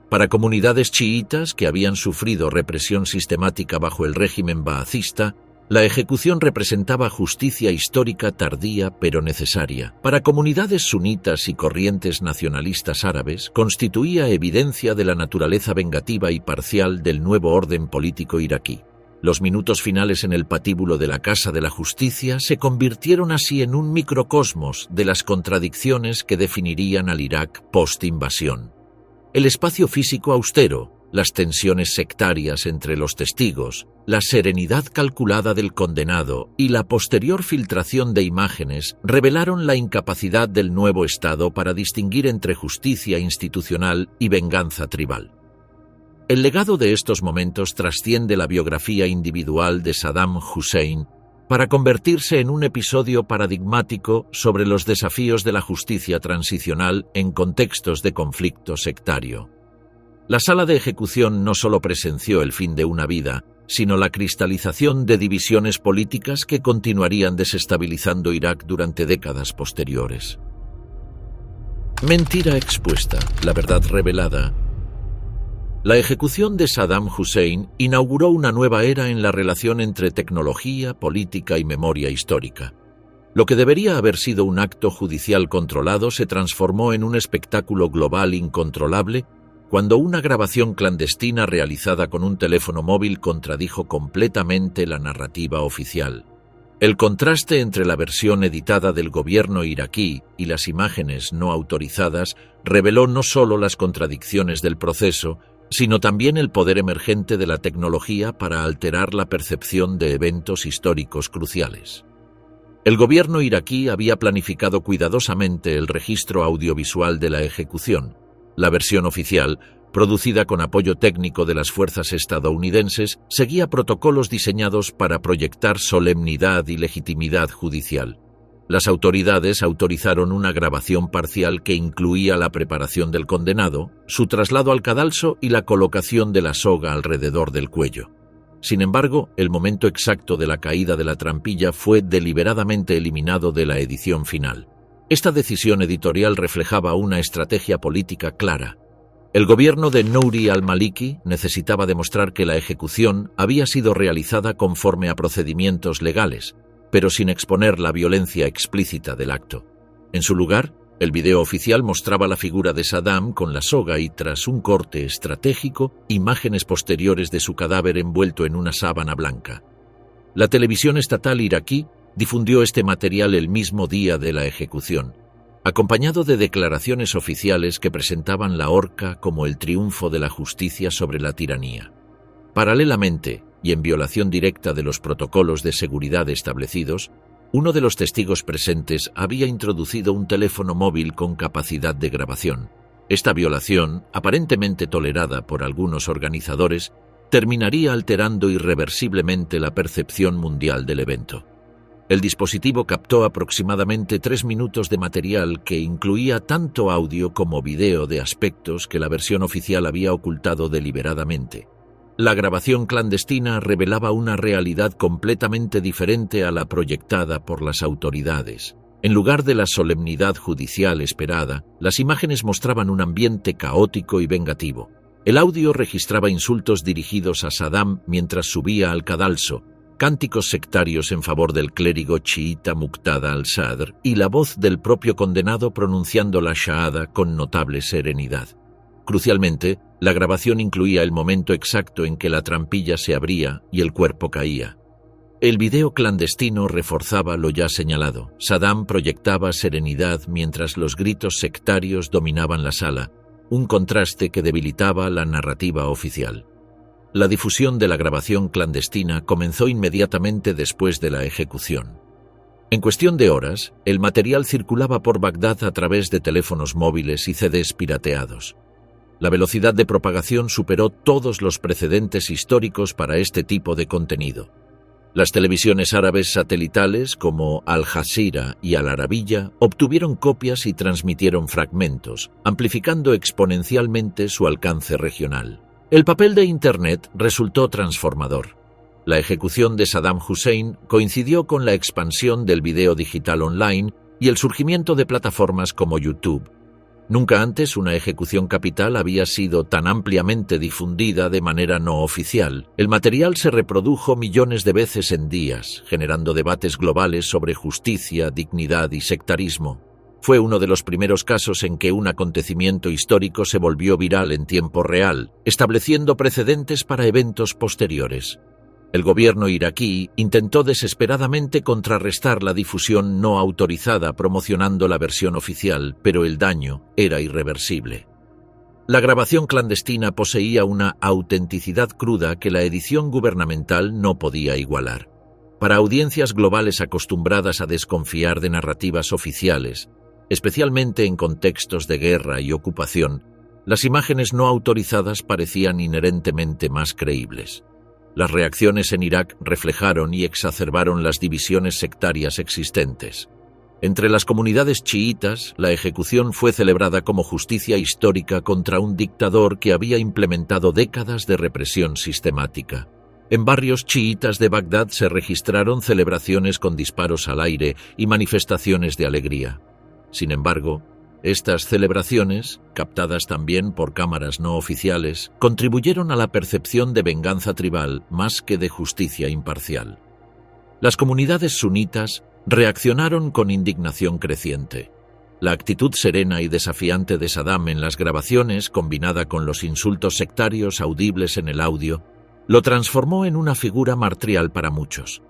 Para comunidades chiítas que habían sufrido represión sistemática bajo el régimen baacista, la ejecución representaba justicia histórica tardía pero necesaria. Para comunidades sunitas y corrientes nacionalistas árabes, constituía evidencia de la naturaleza vengativa y parcial del nuevo orden político iraquí. Los minutos finales en el patíbulo de la Casa de la Justicia se convirtieron así en un microcosmos de las contradicciones que definirían al Irak post-invasión. El espacio físico austero, las tensiones sectarias entre los testigos, la serenidad calculada del condenado y la posterior filtración de imágenes revelaron la incapacidad del nuevo Estado para distinguir entre justicia institucional y venganza tribal. El legado de estos momentos trasciende la biografía individual de Saddam Hussein para convertirse en un episodio paradigmático sobre los desafíos de la justicia transicional en contextos de conflicto sectario. La sala de ejecución no solo presenció el fin de una vida, sino la cristalización de divisiones políticas que continuarían desestabilizando Irak durante décadas posteriores. Mentira expuesta, la verdad revelada. La ejecución de Saddam Hussein inauguró una nueva era en la relación entre tecnología, política y memoria histórica. Lo que debería haber sido un acto judicial controlado se transformó en un espectáculo global incontrolable cuando una grabación clandestina realizada con un teléfono móvil contradijo completamente la narrativa oficial. El contraste entre la versión editada del gobierno iraquí y las imágenes no autorizadas reveló no solo las contradicciones del proceso, sino también el poder emergente de la tecnología para alterar la percepción de eventos históricos cruciales. El gobierno iraquí había planificado cuidadosamente el registro audiovisual de la ejecución. La versión oficial, producida con apoyo técnico de las fuerzas estadounidenses, seguía protocolos diseñados para proyectar solemnidad y legitimidad judicial. Las autoridades autorizaron una grabación parcial que incluía la preparación del condenado, su traslado al cadalso y la colocación de la soga alrededor del cuello. Sin embargo, el momento exacto de la caída de la trampilla fue deliberadamente eliminado de la edición final. Esta decisión editorial reflejaba una estrategia política clara. El gobierno de Nouri al-Maliki necesitaba demostrar que la ejecución había sido realizada conforme a procedimientos legales, pero sin exponer la violencia explícita del acto. En su lugar, el video oficial mostraba la figura de Saddam con la soga y, tras un corte estratégico, imágenes posteriores de su cadáver envuelto en una sábana blanca. La televisión estatal iraquí difundió este material el mismo día de la ejecución, acompañado de declaraciones oficiales que presentaban la horca como el triunfo de la justicia sobre la tiranía. Paralelamente, y en violación directa de los protocolos de seguridad establecidos, uno de los testigos presentes había introducido un teléfono móvil con capacidad de grabación. Esta violación, aparentemente tolerada por algunos organizadores, terminaría alterando irreversiblemente la percepción mundial del evento. El dispositivo captó aproximadamente 3 minutos de material que incluía tanto audio como video de aspectos que la versión oficial había ocultado deliberadamente. La grabación clandestina revelaba una realidad completamente diferente a la proyectada por las autoridades. En lugar de la solemnidad judicial esperada, las imágenes mostraban un ambiente caótico y vengativo. El audio registraba insultos dirigidos a Saddam mientras subía al cadalso, cánticos sectarios en favor del clérigo chiita Muqtada al-Sadr y la voz del propio condenado pronunciando la shahada con notable serenidad. Crucialmente, la grabación incluía el momento exacto en que la trampilla se abría y el cuerpo caía. El video clandestino reforzaba lo ya señalado. Saddam proyectaba serenidad mientras los gritos sectarios dominaban la sala, un contraste que debilitaba la narrativa oficial. La difusión de la grabación clandestina comenzó inmediatamente después de la ejecución. En cuestión de horas, el material circulaba por Bagdad a través de teléfonos móviles y CDs pirateados. La velocidad de propagación superó todos los precedentes históricos para este tipo de contenido. Las televisiones árabes satelitales como Al Jazeera y Al Arabiya obtuvieron copias y transmitieron fragmentos, amplificando exponencialmente su alcance regional. El papel de Internet resultó transformador. La ejecución de Saddam Hussein coincidió con la expansión del video digital online y el surgimiento de plataformas como YouTube. Nunca antes una ejecución capital había sido tan ampliamente difundida de manera no oficial. El material se reprodujo millones de veces en días, generando debates globales sobre justicia, dignidad y sectarismo. Fue uno de los primeros casos en que un acontecimiento histórico se volvió viral en tiempo real, estableciendo precedentes para eventos posteriores. El gobierno iraquí intentó desesperadamente contrarrestar la difusión no autorizada promocionando la versión oficial, pero el daño era irreversible. La grabación clandestina poseía una autenticidad cruda que la edición gubernamental no podía igualar. Para audiencias globales acostumbradas a desconfiar de narrativas oficiales, especialmente en contextos de guerra y ocupación, las imágenes no autorizadas parecían inherentemente más creíbles. Las reacciones en Irak reflejaron y exacerbaron las divisiones sectarias existentes. Entre las comunidades chiítas, la ejecución fue celebrada como justicia histórica contra un dictador que había implementado décadas de represión sistemática. En barrios chiítas de Bagdad se registraron celebraciones con disparos al aire y manifestaciones de alegría. Sin embargo, estas celebraciones, captadas también por cámaras no oficiales, contribuyeron a la percepción de venganza tribal más que de justicia imparcial. Las comunidades sunitas reaccionaron con indignación creciente. La actitud serena y desafiante de Saddam en las grabaciones, combinada con los insultos sectarios audibles en el audio, lo transformó en una figura martrial para muchos.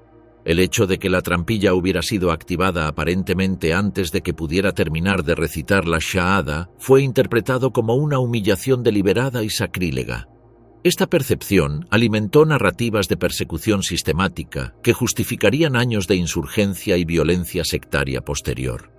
El hecho de que la trampilla hubiera sido activada aparentemente antes de que pudiera terminar de recitar la Shahada fue interpretado como una humillación deliberada y sacrílega. Esta percepción alimentó narrativas de persecución sistemática que justificarían años de insurgencia y violencia sectaria posterior.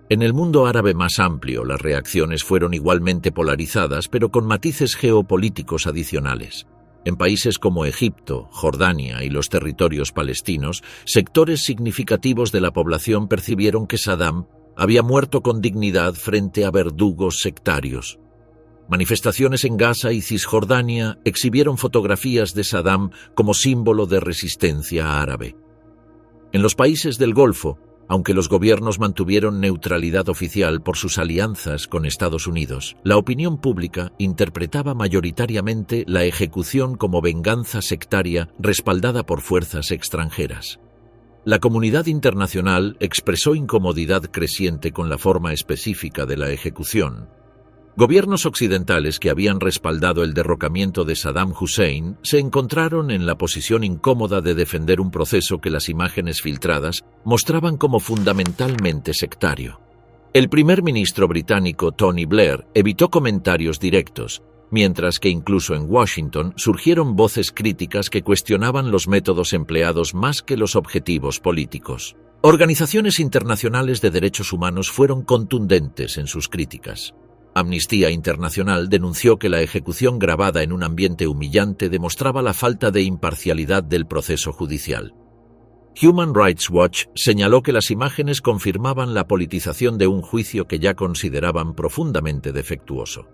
En el mundo árabe más amplio, las reacciones fueron igualmente polarizadas, pero con matices geopolíticos adicionales. En países como Egipto, Jordania y los territorios palestinos, sectores significativos de la población percibieron que Saddam había muerto con dignidad frente a verdugos sectarios. Manifestaciones en Gaza y Cisjordania exhibieron fotografías de Saddam como símbolo de resistencia árabe. En los países del Golfo, aunque los gobiernos mantuvieron neutralidad oficial por sus alianzas con Estados Unidos, la opinión pública interpretaba mayoritariamente la ejecución como venganza sectaria respaldada por fuerzas extranjeras. La comunidad internacional expresó incomodidad creciente con la forma específica de la ejecución. Gobiernos occidentales que habían respaldado el derrocamiento de Saddam Hussein se encontraron en la posición incómoda de defender un proceso que las imágenes filtradas mostraban como fundamentalmente sectario. El primer ministro británico Tony Blair evitó comentarios directos, mientras que incluso en Washington surgieron voces críticas que cuestionaban los métodos empleados más que los objetivos políticos. Organizaciones internacionales de derechos humanos fueron contundentes en sus críticas. Amnistía Internacional denunció que la ejecución grabada en un ambiente humillante demostraba la falta de imparcialidad del proceso judicial. Human Rights Watch señaló que las imágenes confirmaban la politización de un juicio que ya consideraban profundamente defectuoso.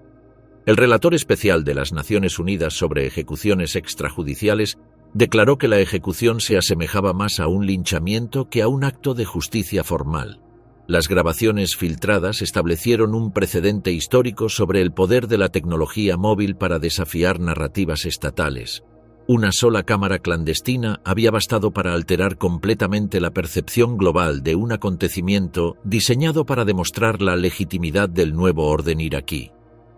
El relator especial de las Naciones Unidas sobre ejecuciones extrajudiciales declaró que la ejecución se asemejaba más a un linchamiento que a un acto de justicia formal. Las grabaciones filtradas establecieron un precedente histórico sobre el poder de la tecnología móvil para desafiar narrativas estatales. Una sola cámara clandestina había bastado para alterar completamente la percepción global de un acontecimiento diseñado para demostrar la legitimidad del nuevo orden iraquí.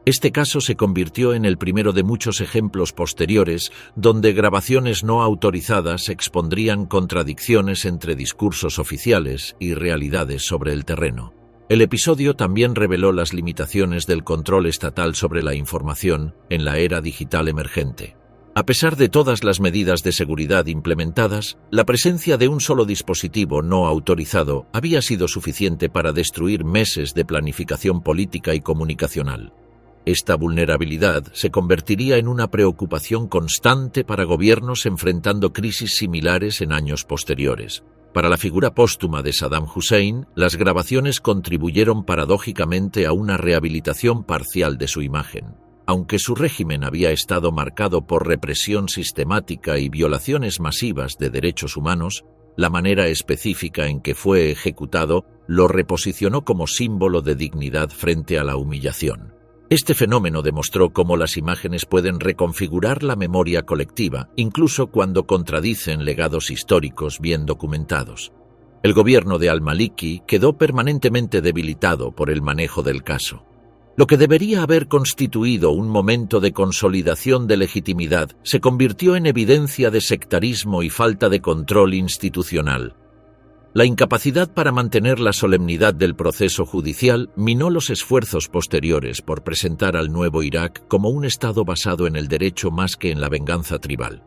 Este caso se convirtió en el primero de muchos ejemplos posteriores donde grabaciones no autorizadas expondrían contradicciones entre discursos oficiales y realidades sobre el terreno. El episodio también reveló las limitaciones del control estatal sobre la información en la era digital emergente. A pesar de todas las medidas de seguridad implementadas, la presencia de un solo dispositivo no autorizado había sido suficiente para destruir meses de planificación política y comunicacional. Esta vulnerabilidad se convertiría en una preocupación constante para gobiernos enfrentando crisis similares en años posteriores. Para la figura póstuma de Saddam Hussein, las grabaciones contribuyeron paradójicamente a una rehabilitación parcial de su imagen. Aunque su régimen había estado marcado por represión sistemática y violaciones masivas de derechos humanos, la manera específica en que fue ejecutado lo reposicionó como símbolo de dignidad frente a la humillación. Este fenómeno demostró cómo las imágenes pueden reconfigurar la memoria colectiva, incluso cuando contradicen legados históricos bien documentados. El gobierno de al-Maliki quedó permanentemente debilitado por el manejo del caso. Lo que debería haber constituido un momento de consolidación de legitimidad se convirtió en evidencia de sectarismo y falta de control institucional. La incapacidad para mantener la solemnidad del proceso judicial minó los esfuerzos posteriores por presentar al nuevo Irak como un Estado basado en el derecho más que en la venganza tribal.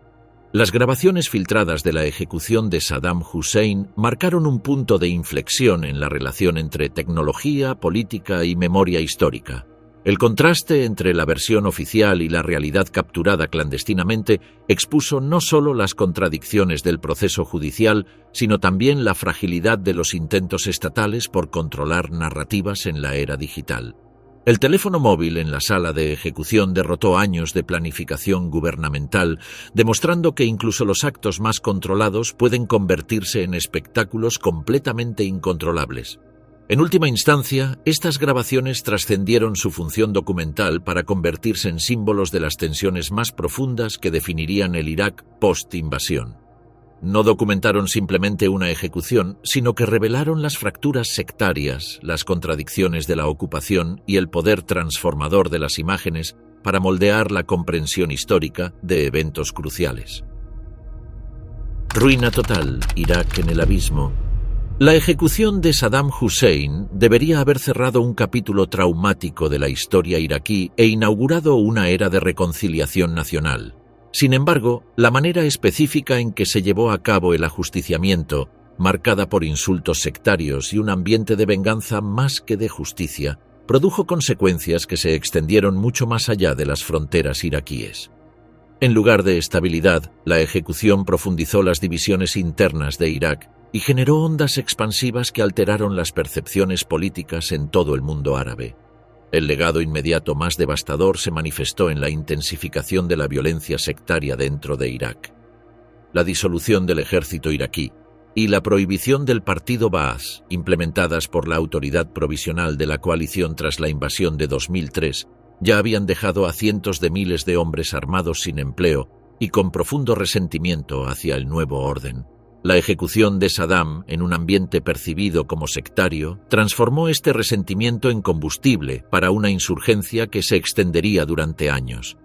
Las grabaciones filtradas de la ejecución de Saddam Hussein marcaron un punto de inflexión en la relación entre tecnología, política y memoria histórica. El contraste entre la versión oficial y la realidad capturada clandestinamente expuso no solo las contradicciones del proceso judicial, sino también la fragilidad de los intentos estatales por controlar narrativas en la era digital. El teléfono móvil en la sala de ejecución derrotó años de planificación gubernamental, demostrando que incluso los actos más controlados pueden convertirse en espectáculos completamente incontrolables. En última instancia, estas grabaciones trascendieron su función documental para convertirse en símbolos de las tensiones más profundas que definirían el Irak post-invasión. no documentaron simplemente una ejecución, sino que revelaron las fracturas sectarias, las contradicciones de la ocupación y el poder transformador de las imágenes para moldear la comprensión histórica de eventos cruciales. Ruina total, Irak en el abismo. La ejecución de Saddam Hussein debería haber cerrado un capítulo traumático de la historia iraquí e inaugurado una era de reconciliación nacional. Sin embargo, la manera específica en que se llevó a cabo el ajusticiamiento, marcada por insultos sectarios y un ambiente de venganza más que de justicia, produjo consecuencias que se extendieron mucho más allá de las fronteras iraquíes. En lugar de estabilidad, la ejecución profundizó las divisiones internas de Irak y generó ondas expansivas que alteraron las percepciones políticas en todo el mundo árabe. El legado inmediato más devastador se manifestó en la intensificación de la violencia sectaria dentro de Irak. La disolución del ejército iraquí y la prohibición del partido Baas, implementadas por la autoridad provisional de la coalición tras la invasión de 2003, ya habían dejado a cientos de miles de hombres armados sin empleo y con profundo resentimiento hacia el nuevo orden. La ejecución de Saddam, en un ambiente percibido como sectario, transformó este resentimiento en combustible para una insurgencia que se extendería durante años.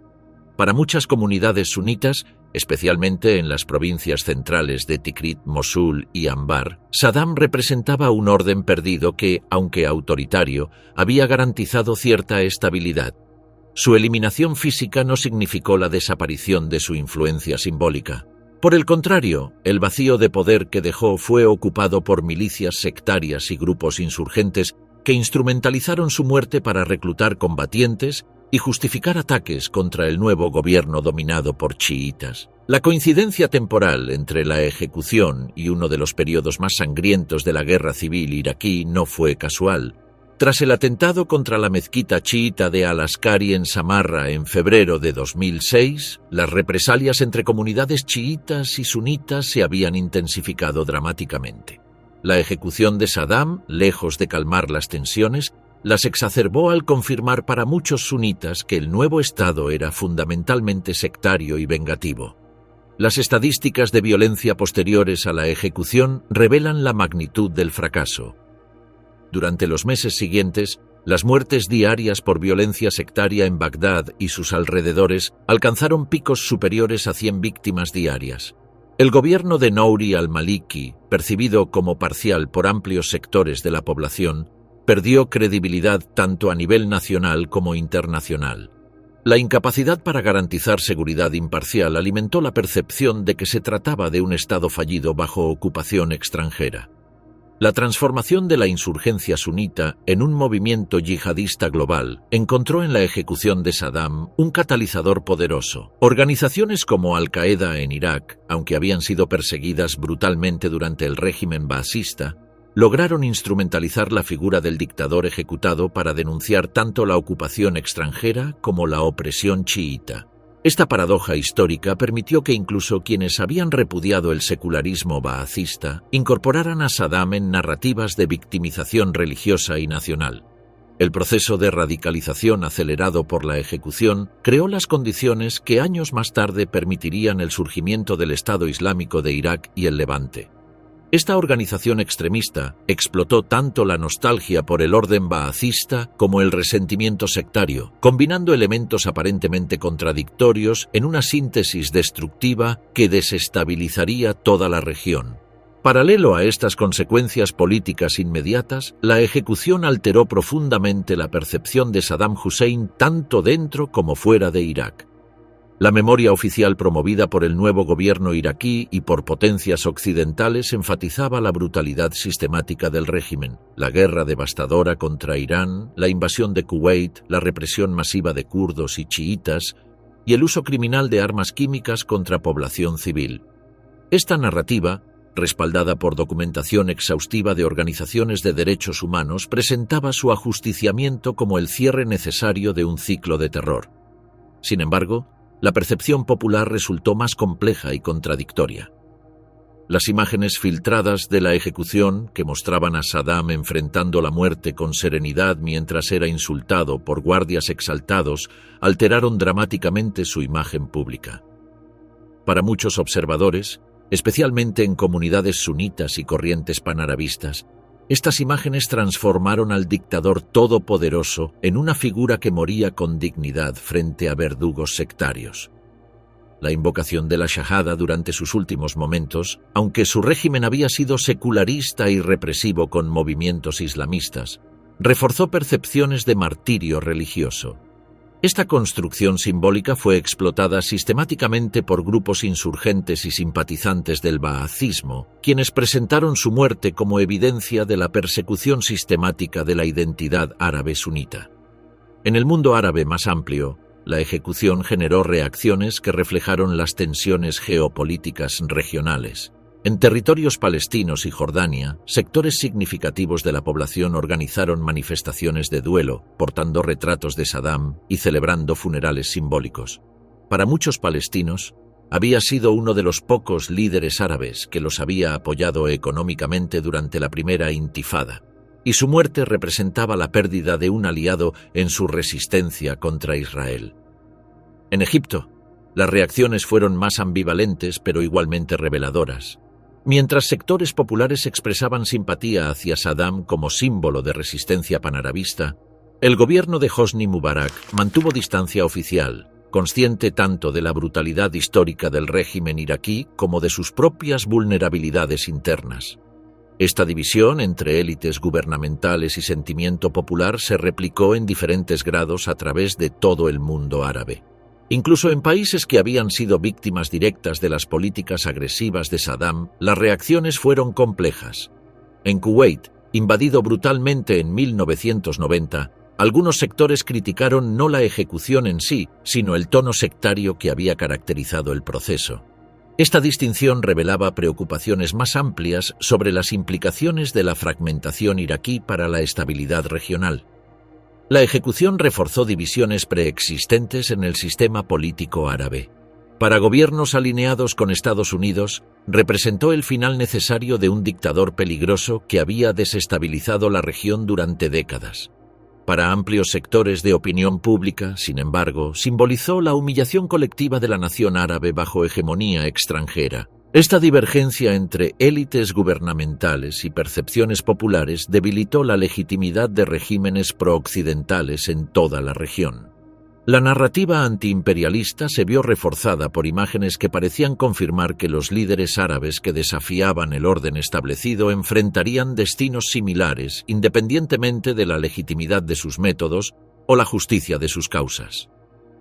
Para muchas comunidades sunitas, especialmente en las provincias centrales de Tikrit, Mosul y Anbar, Saddam representaba un orden perdido que, aunque autoritario, había garantizado cierta estabilidad. Su eliminación física no significó la desaparición de su influencia simbólica. Por el contrario, el vacío de poder que dejó fue ocupado por milicias sectarias y grupos insurgentes que instrumentalizaron su muerte para reclutar combatientes y justificar ataques contra el nuevo gobierno dominado por chiitas. La coincidencia temporal entre la ejecución y uno de los periodos más sangrientos de la guerra civil iraquí no fue casual. Tras el atentado contra la mezquita chiita de Al-Askari en Samarra en febrero de 2006, las represalias entre comunidades chiitas y sunitas se habían intensificado dramáticamente. La ejecución de Saddam, lejos de calmar las tensiones, las exacerbó al confirmar para muchos sunitas que el nuevo Estado era fundamentalmente sectario y vengativo. Las estadísticas de violencia posteriores a la ejecución revelan la magnitud del fracaso. Durante los meses siguientes, las muertes diarias por violencia sectaria en Bagdad y sus alrededores alcanzaron picos superiores a 100 víctimas diarias. El gobierno de Nouri al-Maliki, percibido como parcial por amplios sectores de la población, perdió credibilidad tanto a nivel nacional como internacional. La incapacidad para garantizar seguridad imparcial alimentó la percepción de que se trataba de un Estado fallido bajo ocupación extranjera. La transformación de la insurgencia sunita en un movimiento yihadista global encontró en la ejecución de Saddam un catalizador poderoso. Organizaciones como Al-Qaeda en Irak, aunque habían sido perseguidas brutalmente durante el régimen baasista, lograron instrumentalizar la figura del dictador ejecutado para denunciar tanto la ocupación extranjera como la opresión chiita. Esta paradoja histórica permitió que incluso quienes habían repudiado el secularismo baacista incorporaran a Saddam en narrativas de victimización religiosa y nacional. El proceso de radicalización acelerado por la ejecución creó las condiciones que años más tarde permitirían el surgimiento del Estado Islámico de Irak y el Levante. Esta organización extremista explotó tanto la nostalgia por el orden baacista como el resentimiento sectario, combinando elementos aparentemente contradictorios en una síntesis destructiva que desestabilizaría toda la región. Paralelo a estas consecuencias políticas inmediatas, la ejecución alteró profundamente la percepción de Saddam Hussein tanto dentro como fuera de Irak. La memoria oficial promovida por el nuevo gobierno iraquí y por potencias occidentales enfatizaba la brutalidad sistemática del régimen, la guerra devastadora contra Irán, la invasión de Kuwait, la represión masiva de kurdos y chiitas y el uso criminal de armas químicas contra población civil. Esta narrativa, respaldada por documentación exhaustiva de organizaciones de derechos humanos, presentaba su ajusticiamiento como el cierre necesario de un ciclo de terror. Sin embargo, la percepción popular resultó más compleja y contradictoria. Las imágenes filtradas de la ejecución, que mostraban a Saddam enfrentando la muerte con serenidad mientras era insultado por guardias exaltados, alteraron dramáticamente su imagen pública. Para muchos observadores, especialmente en comunidades sunitas y corrientes panarabistas. Estas imágenes transformaron al dictador todopoderoso en una figura que moría con dignidad frente a verdugos sectarios. La invocación de la Shahada durante sus últimos momentos, aunque su régimen había sido secularista y represivo con movimientos islamistas, reforzó percepciones de martirio religioso. Esta construcción simbólica fue explotada sistemáticamente por grupos insurgentes y simpatizantes del baathismo, quienes presentaron su muerte como evidencia de la persecución sistemática de la identidad árabe sunita. En el mundo árabe más amplio, la ejecución generó reacciones que reflejaron las tensiones geopolíticas regionales. En territorios palestinos y Jordania, sectores significativos de la población organizaron manifestaciones de duelo, portando retratos de Saddam y celebrando funerales simbólicos. Para muchos palestinos, había sido uno de los pocos líderes árabes que los había apoyado económicamente durante la primera intifada, y su muerte representaba la pérdida de un aliado en su resistencia contra Israel. En Egipto, las reacciones fueron más ambivalentes pero igualmente reveladoras. Mientras sectores populares expresaban simpatía hacia Saddam como símbolo de resistencia panarabista, el gobierno de Hosni Mubarak mantuvo distancia oficial, consciente tanto de la brutalidad histórica del régimen iraquí como de sus propias vulnerabilidades internas. Esta división entre élites gubernamentales y sentimiento popular se replicó en diferentes grados a través de todo el mundo árabe. Incluso en países que habían sido víctimas directas de las políticas agresivas de Saddam, las reacciones fueron complejas. En Kuwait, invadido brutalmente en 1990, algunos sectores criticaron no la ejecución en sí, sino el tono sectario que había caracterizado el proceso. Esta distinción revelaba preocupaciones más amplias sobre las implicaciones de la fragmentación iraquí para la estabilidad regional. La ejecución reforzó divisiones preexistentes en el sistema político árabe. Para gobiernos alineados con Estados Unidos, representó el final necesario de un dictador peligroso que había desestabilizado la región durante décadas. Para amplios sectores de opinión pública, sin embargo, simbolizó la humillación colectiva de la nación árabe bajo hegemonía extranjera. Esta divergencia entre élites gubernamentales y percepciones populares debilitó la legitimidad de regímenes prooccidentales en toda la región. La narrativa antiimperialista se vio reforzada por imágenes que parecían confirmar que los líderes árabes que desafiaban el orden establecido enfrentarían destinos similares independientemente de la legitimidad de sus métodos o la justicia de sus causas.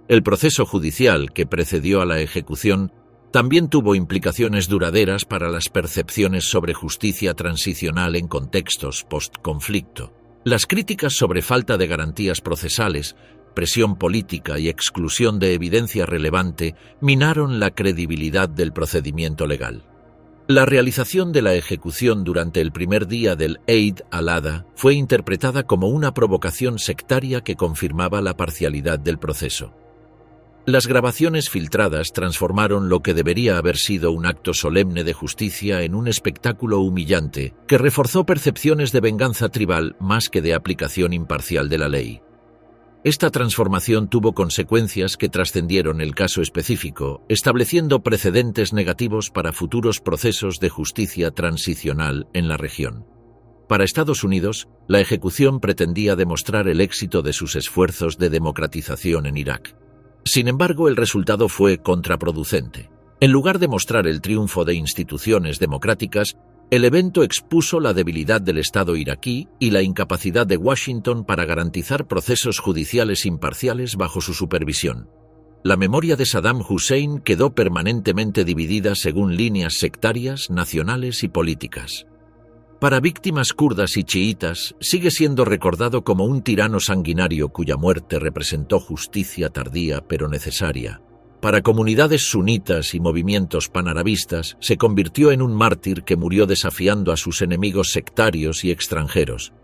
El proceso judicial que precedió a la ejecución también tuvo implicaciones duraderas para las percepciones sobre justicia transicional en contextos post-conflicto. Las críticas sobre falta de garantías procesales, presión política y exclusión de evidencia relevante minaron la credibilidad del procedimiento legal. La realización de la ejecución durante el primer día del Eid al-Adha fue interpretada como una provocación sectaria que confirmaba la parcialidad del proceso. Las grabaciones filtradas transformaron lo que debería haber sido un acto solemne de justicia en un espectáculo humillante que reforzó percepciones de venganza tribal más que de aplicación imparcial de la ley. Esta transformación tuvo consecuencias que trascendieron el caso específico, estableciendo precedentes negativos para futuros procesos de justicia transicional en la región. Para Estados Unidos, la ejecución pretendía demostrar el éxito de sus esfuerzos de democratización en Irak. Sin embargo, el resultado fue contraproducente. En lugar de mostrar el triunfo de instituciones democráticas, el evento expuso la debilidad del Estado iraquí y la incapacidad de Washington para garantizar procesos judiciales imparciales bajo su supervisión. La memoria de Saddam Hussein quedó permanentemente dividida según líneas sectarias, nacionales y políticas. Para víctimas kurdas y chiítas, sigue siendo recordado como un tirano sanguinario cuya muerte representó justicia tardía pero necesaria. Para comunidades sunitas y movimientos panarabistas, se convirtió en un mártir que murió desafiando a sus enemigos sectarios y extranjeros.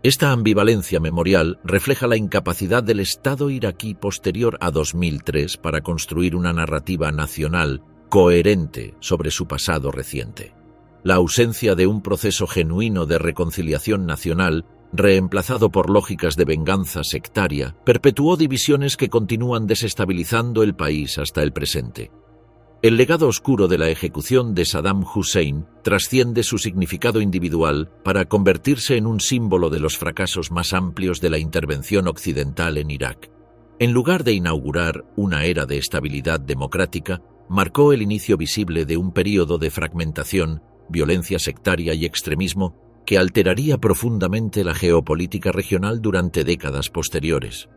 Esta ambivalencia memorial refleja la incapacidad del Estado iraquí posterior a 2003 para construir una narrativa nacional coherente sobre su pasado reciente. La ausencia de un proceso genuino de reconciliación nacional, reemplazado por lógicas de venganza sectaria, perpetuó divisiones que continúan desestabilizando el país hasta el presente. El legado oscuro de la ejecución de Saddam Hussein trasciende su significado individual para convertirse en un símbolo de los fracasos más amplios de la intervención occidental en Irak. En lugar de inaugurar una era de estabilidad democrática, marcó el inicio visible de un período de fragmentación, violencia sectaria y extremismo que alteraría profundamente la geopolítica regional durante décadas posteriores.